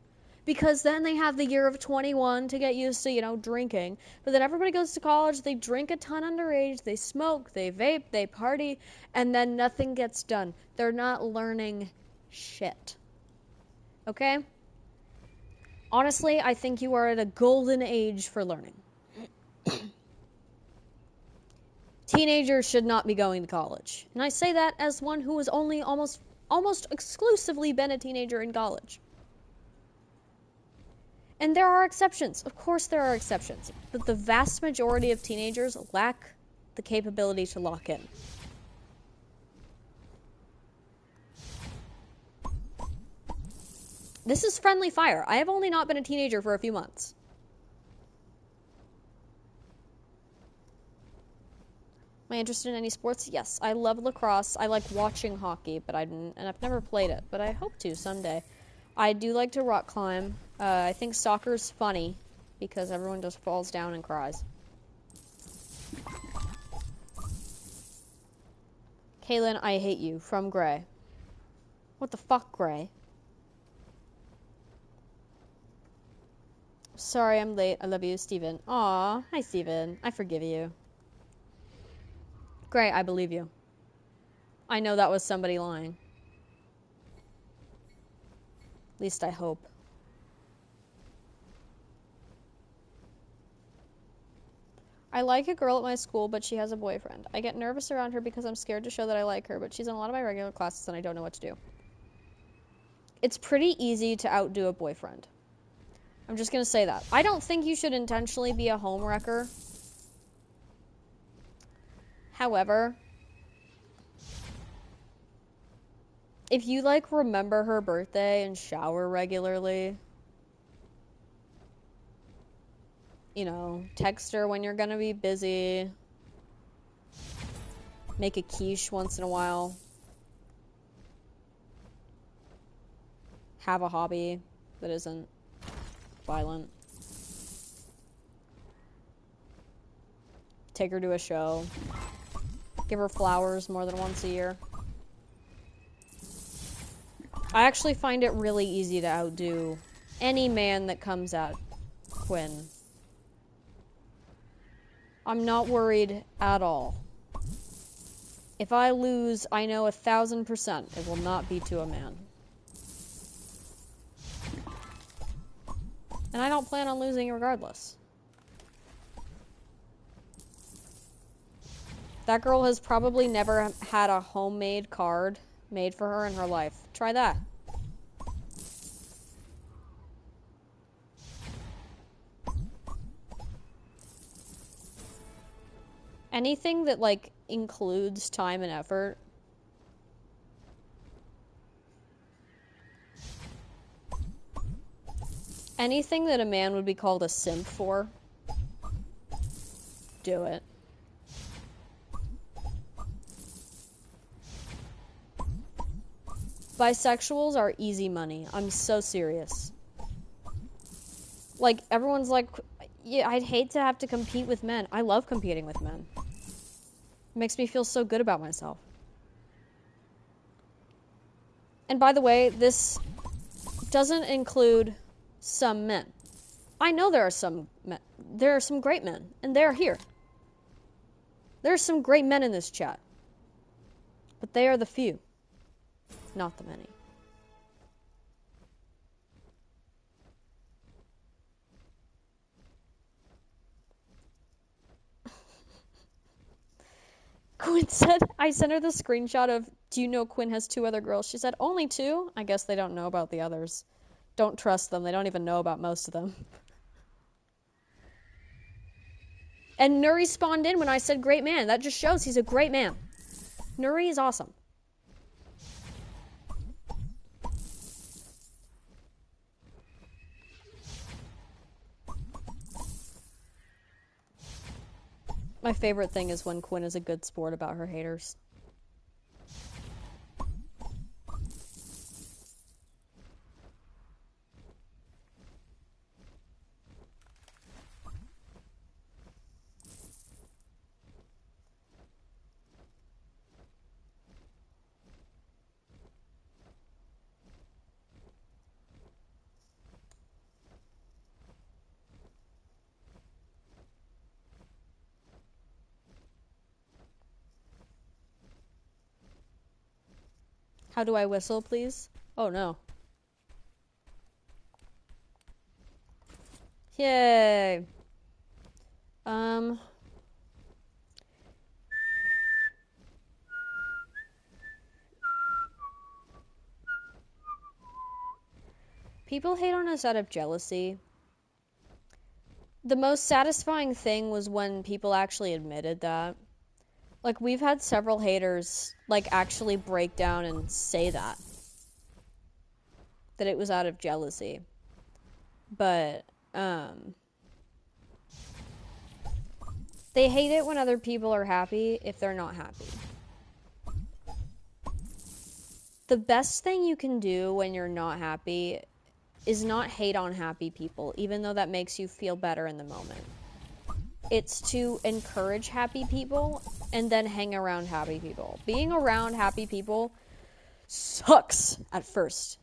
Because then they have the year of 21 to get used to, drinking. But then everybody goes to college, they drink a ton underage, they smoke, they vape, they party, and then nothing gets done. They're not learning shit. Okay? Honestly, I think you are at a golden age for learning. Teenagers should not be going to college. And I say that as one who has only almost exclusively been a teenager in college. And there are exceptions. Of course there are exceptions. But the vast majority of teenagers lack the capability to lock in. This is friendly fire. I have only not been a teenager for a few months. Am I interested in any sports? Yes, I love lacrosse. I like watching hockey, but I've never played it, but I hope to someday. I do like to rock climb. I think soccer's funny because everyone just falls down and cries. Kaylin, I hate you. From Gray. What the fuck, Gray? Sorry I'm late. I love you, Steven. Aw, hi, Steven. I forgive you. Gray, I believe you. I know that was somebody lying. At least I hope. I like a girl at my school, but she has a boyfriend. I get nervous around her because I'm scared to show that I like her, but she's in a lot of my regular classes and I don't know what to do. It's pretty easy to outdo a boyfriend. I'm just gonna say that. I don't think you should intentionally be a homewrecker. However, if you, remember her birthday and shower regularly, text her when you're gonna be busy, make a quiche once in a while, have a hobby that isn't violent. Take her to a show. Give her flowers more than once a year. I actually find it really easy to outdo any man that comes at Quinn. I'm not worried at all. If I lose, I know 1,000% it will not be to a man. And I don't plan on losing regardless. That girl has probably never had a homemade card made for her in her life. Try that. Anything that, like, includes time and effort. Anything that a man would be called a simp for. Do it. Bisexuals are easy money. I'm so serious. Like, everyone's like, yeah, I'd hate to have to compete with men. I love competing with men. It makes me feel so good about myself. And by the way, this doesn't include some men. I know there are some men. There are some great men, and they're here. There are some great men in this chat. But they are the few, not the many. Quinn said, I sent her the screenshot of, do you know Quinn has 2 other girls? She said, only 2? I guess they don't know about the others. Don't trust them. They don't even know about most of them. And Nuri spawned in when I said great man. That just shows he's a great man. Nuri is awesome. My favorite thing is when Quinn is a good sport about her haters. How do I whistle, please? Oh, no. Yay. People hate on us out of jealousy. The most satisfying thing was when people actually admitted that. Like, we've had several haters, like, actually break down and say that. That it was out of jealousy. But, they hate it when other people are happy if they're not happy. The best thing you can do when you're not happy is not hate on happy people, even though that makes you feel better in the moment. It's to encourage happy people and then hang around happy people. Being around happy people sucks at first.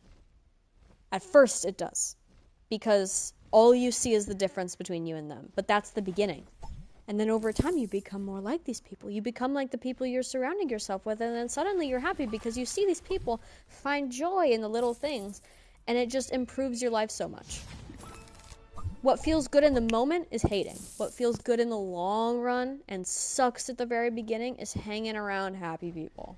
At first it does. Because all you see is the difference between you and them. But that's the beginning. And then over time you become more like these people. You become like the people you're surrounding yourself with, and then suddenly you're happy because you see these people find joy in the little things, and it just improves your life so much. What feels good in the moment is hating. What feels good in the long run and sucks at the very beginning is hanging around happy people.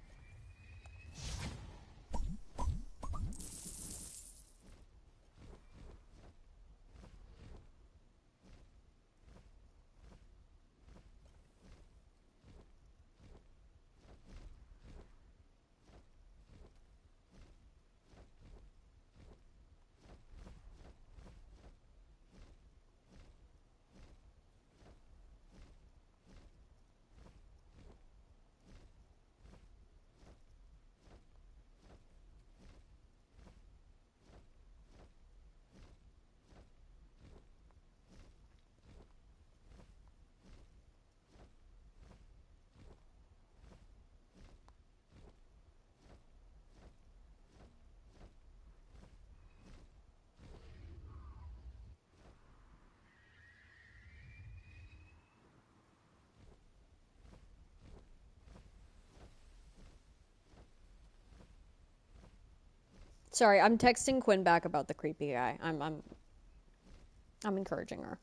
Sorry, I'm texting Quinn back about the creepy guy. I'm encouraging her.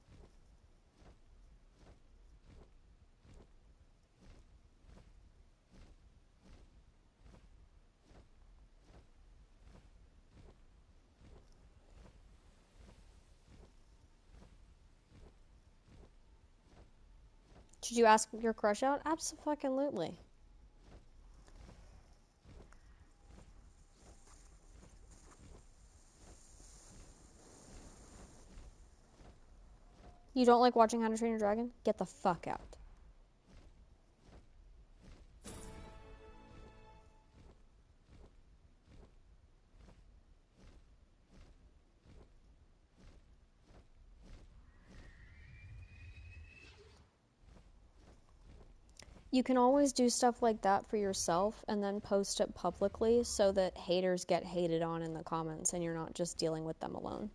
Should you ask your crush out? Abso-fucking-lutely. You don't like watching How to Train Your Dragon? Get the fuck out. You can always do stuff like that for yourself and then post it publicly so that haters get hated on in the comments and you're not just dealing with them alone.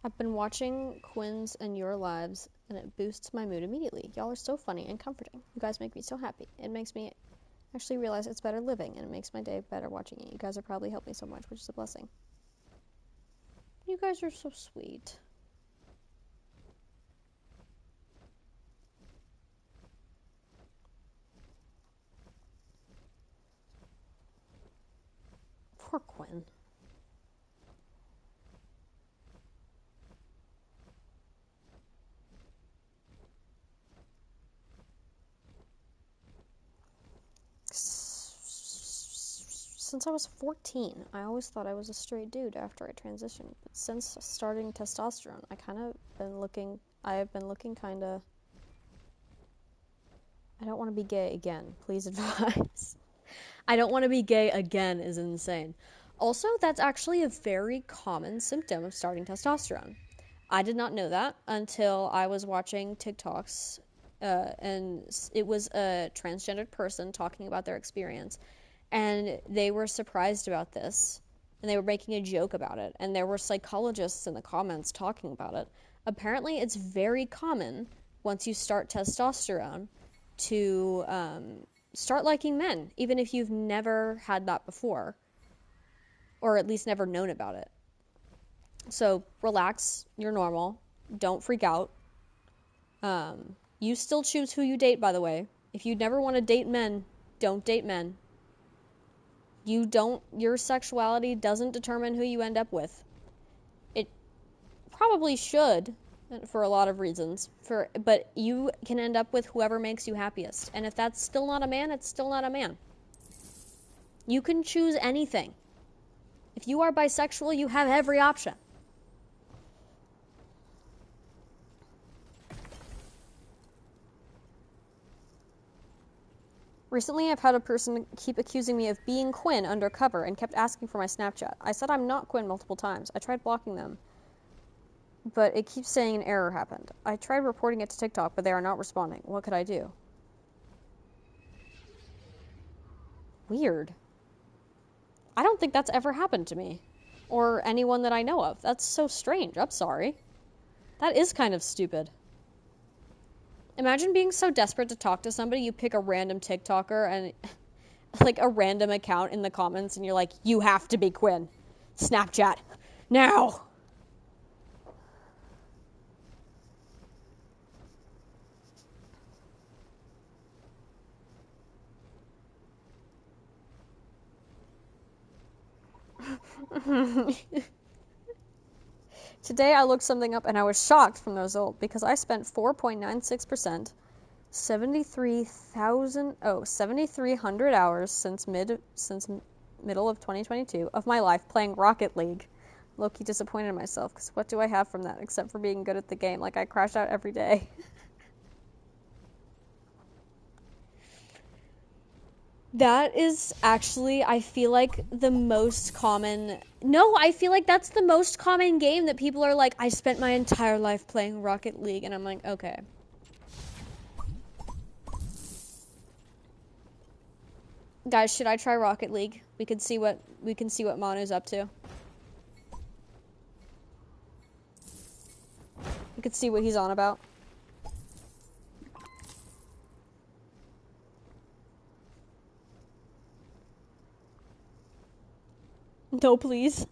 I've been watching Quinn's and Your Lives, and it boosts my mood immediately. Y'all are so funny and comforting. You guys make me so happy. It makes me actually realize it's better living, and it makes my day better watching it. You guys have probably helped me so much, which is a blessing. You guys are so sweet. Poor Quinn. Since I was 14, I always thought I was a straight dude after I transitioned. But since starting testosterone, I have been looking kind of. I don't want to be gay again. Please advise. I don't want to be gay again is insane. Also, that's actually a very common symptom of starting testosterone. I did not know that until I was watching TikToks, and it was a transgendered person talking about their experience. And they were surprised about this, and they were making a joke about it, and there were psychologists in the comments talking about it. Apparently, it's very common once you start testosterone to start liking men, even if you've never had that before, or at least never known about it. So relax, you're normal, don't freak out. You still choose who you date, by the way. If you never want to date men, don't date men. Your sexuality doesn't determine who you end up with. It probably should for a lot of reasons, but you can end up with whoever makes you happiest. And if that's still not a man, it's still not a man. You can choose anything. If you are bisexual, you have every option. Recently, I've had a person keep accusing me of being Quinn undercover and kept asking for my Snapchat. I said I'm not Quinn multiple times. I tried blocking them, but it keeps saying an error happened. I tried reporting it to TikTok, but they are not responding. What could I do? Weird. I don't think that's ever happened to me. Or anyone that I know of. That's so strange. I'm sorry. That is kind of stupid. Imagine being so desperate to talk to somebody, you pick a random TikToker and like a random account in the comments and you're like, you have to be Quinn. Snapchat. Now. Today I looked something up and I was shocked from the result because I spent 4.96%, 7,300 hours since middle of 2022 of my life playing Rocket League. Low-key disappointed in myself because what do I have from that except for being good at the game? Like I crash out every day. That is actually, I feel like, the most common. No, I feel like that's the most common game that people are like, I spent my entire life playing Rocket League, and I'm like, okay. Guys, should I try Rocket League? We can see what Manu's up to. You could see what he's on about. No, please.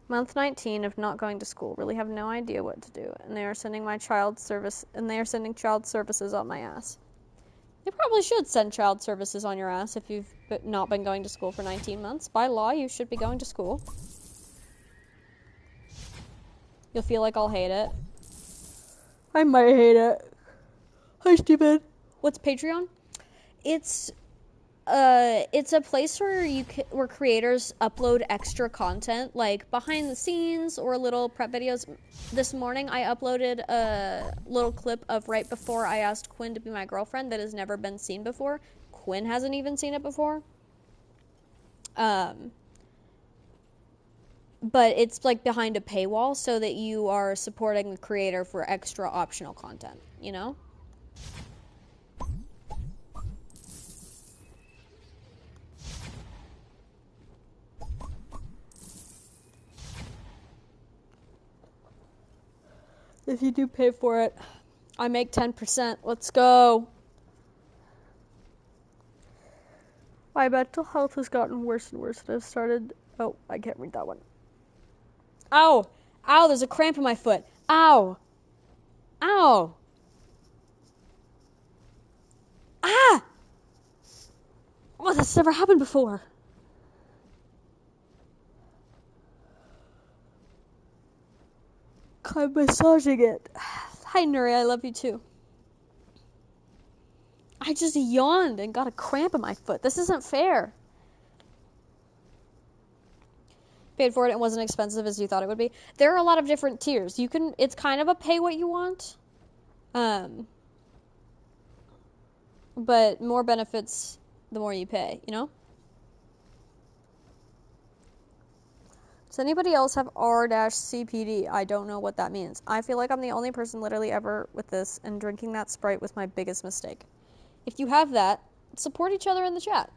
Month 19 of not going to school. Really have no idea what to do, and they are sending child services on my ass. They probably should send child services on your ass if you've not been going to school for 19 months. By law, you should be going to school. You'll feel like I'll hate it. I might hate it. Hi, Steven. What's Patreon? It's a place where creators upload extra content, like behind the scenes or little prep videos. This morning, I uploaded a little clip of right before I asked Quinn to be my girlfriend that has never been seen before. Quinn hasn't even seen it before. But it's like behind a paywall so that you are supporting the creator for extra optional content, you know? If you do pay for it, I make 10%. Let's go. My mental health has gotten worse and worse, and I've started... Oh, I can't read that one. Ow! Ow, there's a cramp in my foot. Ow! Ow! Ah! Oh, that's never happened before. I'm massaging it. Hi, Nuri, I love you too. I just yawned and got a cramp in my foot. This isn't fair. Paid for it and wasn't expensive as you thought it would be. There are a lot of different tiers. It's kind of a pay what you want. But more benefits the more you pay, you know? Does anybody else have R-CPD? I don't know what that means. I feel like I'm the only person literally ever with this, and drinking that Sprite was my biggest mistake. If you have that, support each other in the chat.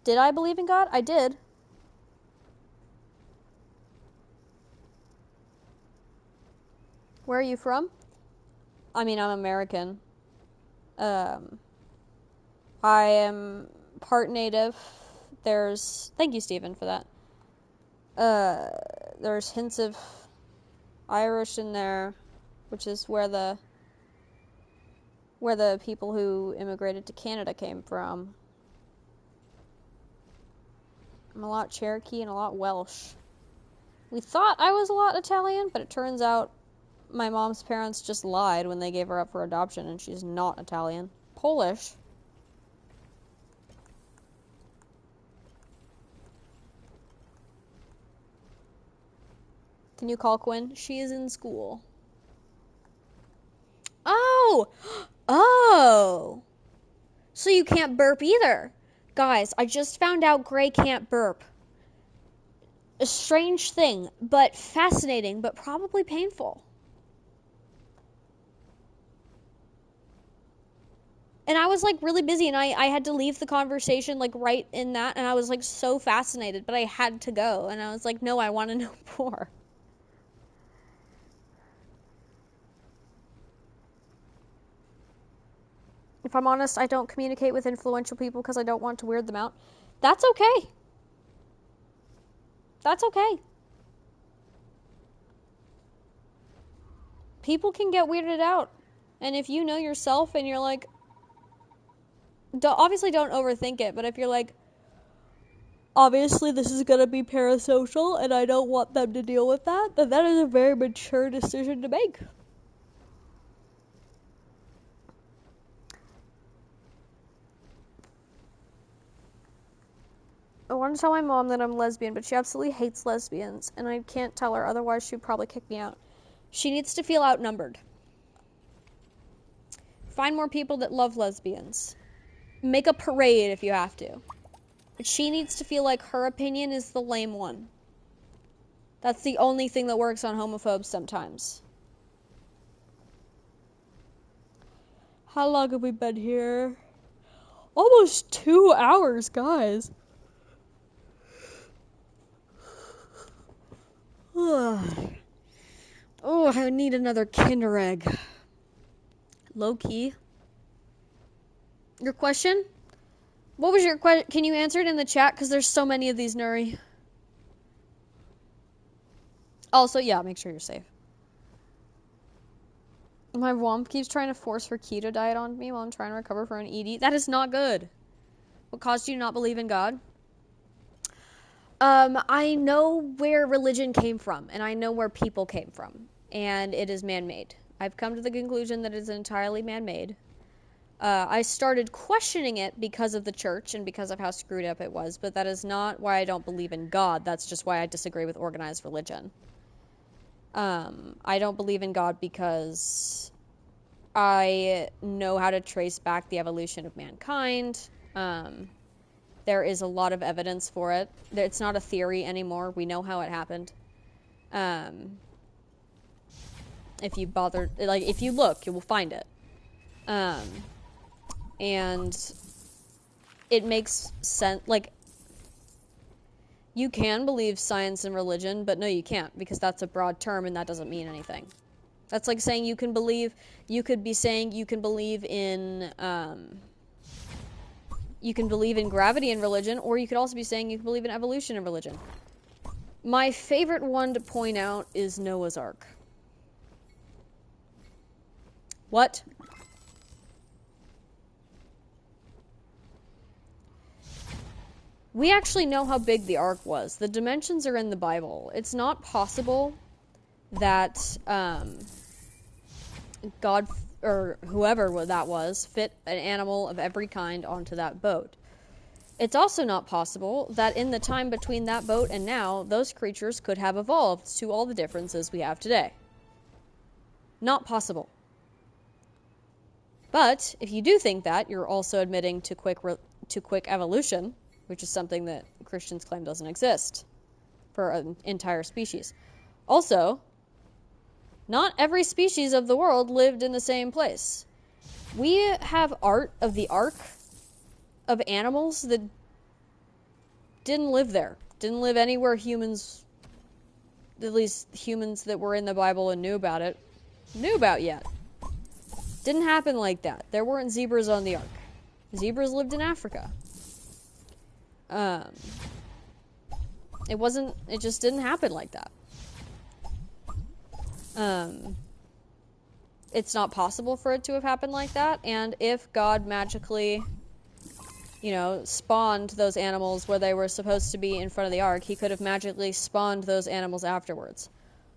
Did I believe in God? I did. Where are you from? I mean, I'm American. I am part native. Thank you, Stephen, for that. There's hints of Irish in there, which is where the people who immigrated to Canada came from. I'm a lot Cherokee and a lot Welsh. We thought I was a lot Italian, but it turns out my mom's parents just lied when they gave her up for adoption, and she's not Italian. Polish. Can you call Quinn? She is in school. Oh! Oh! So you can't burp either. Guys, I just found out Gray can't burp. A strange thing, but fascinating, but probably painful. And I was like really busy, and I had to leave the conversation like right in that, and I was like so fascinated, but I had to go, and I was like, no, I want to know more. If I'm honest, I don't communicate with influential people because I don't want to weird them out. That's okay. That's okay. People can get weirded out. And if you know yourself and you're like, obviously don't overthink it, but if you're like, obviously this is going to be parasocial and I don't want them to deal with that, then that is a very mature decision to make. I want to tell my mom that I'm lesbian, but she absolutely hates lesbians, and I can't tell her, otherwise she'd probably kick me out. She needs to feel outnumbered. Find more people that love lesbians. Make a parade if you have to. But she needs to feel like her opinion is the lame one. That's the only thing that works on homophobes sometimes. How long have we been here? Almost 2 hours, guys. I need another Kinder Egg. Low key. Your question? What was your question? Can you answer it in the chat? Because there's so many of these, Nuri. Also, yeah, make sure you're safe. My womp keeps trying to force her keto diet on me while I'm trying to recover from an ED. That is not good. What caused you to not believe in God? I know where religion came from, and I know where people came from, and it is man-made. I've come to the conclusion that it is entirely man-made. I started questioning it because of the church and because of how screwed up it was, but that is not why I don't believe in God. That's just why I disagree with organized religion. I don't believe in God because I know how to trace back the evolution of mankind. There is a lot of evidence for it. It's not a theory anymore. We know how it happened. If you bother, like, if you look, you will find it. And it makes sense. Like, you can believe science and religion, but no, you can't, because that's a broad term and that doesn't mean anything. That's like saying you could be saying you can believe in gravity in religion, or you could also be saying you can believe in evolution in religion. My favorite one to point out is Noah's Ark. What? We actually know how big the ark was. The dimensions are in the Bible. It's not possible that God, or whoever that was, fit an animal of every kind onto that boat. It's also not possible that in the time between that boat and now, those creatures could have evolved to all the differences we have today. Not possible. But if you do think that, you're also admitting to quick evolution, which is something that Christians claim doesn't exist for an entire species. Also, not every species of the world lived in the same place. We have art of the ark of animals that didn't live there. Didn't live anywhere humans, at least humans that were in the Bible and knew about yet. Didn't happen like that. There weren't zebras on the ark. Zebras lived in Africa. It just didn't happen like that. It's not possible for it to have happened like that, and if God magically, spawned those animals where they were supposed to be in front of the ark, he could have magically spawned those animals afterwards.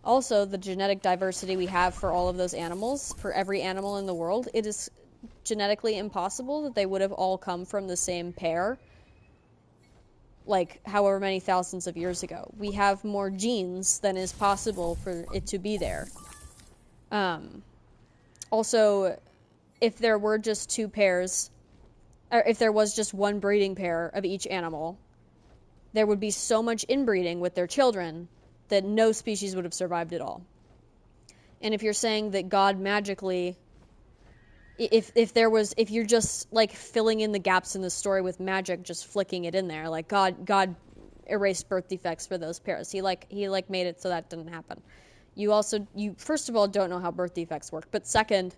Also, the genetic diversity we have for all of those animals, for every animal in the world, it is genetically impossible that they would have all come from the same pair, like however many thousands of years ago. We have more genes than is possible for it to be there. Also, if there were just two pairs, or if there was just one breeding pair of each animal, there would be so much inbreeding with their children that no species would have survived at all. And if you're saying that God magically, if you're just like filling in the gaps in the story with magic, just flicking it in there, like God erased birth defects for those pairs. He made it so that didn't happen. You first of all don't know how birth defects work, but second,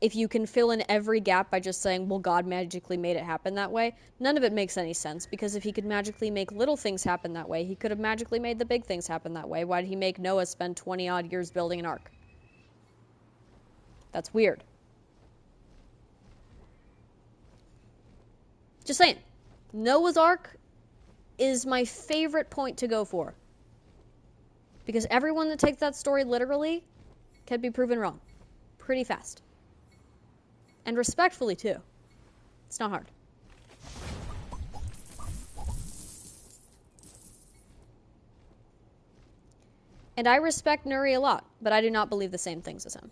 if you can fill in every gap by just saying, well, God magically made it happen that way, none of it makes any sense, because if he could magically make little things happen that way, he could have magically made the big things happen that way. Why did he make Noah spend 20-odd years building an ark? That's weird. Just saying. Noah's Ark is my favorite point to go for, because everyone that takes that story literally can be proven wrong pretty fast. And respectfully, too. It's not hard. And I respect Nuri a lot, but I do not believe the same things as him.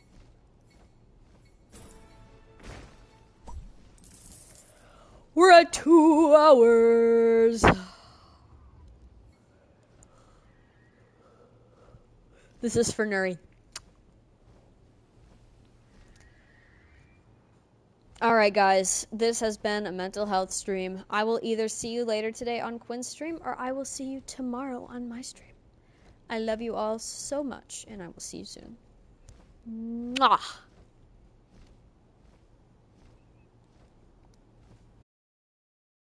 We're at 2 hours. This is for Nuri. Alright guys, this has been a mental health stream. I will either see you later today on Quinn's stream, or I will see you tomorrow on my stream. I love you all so much, and I will see you soon. Mwah!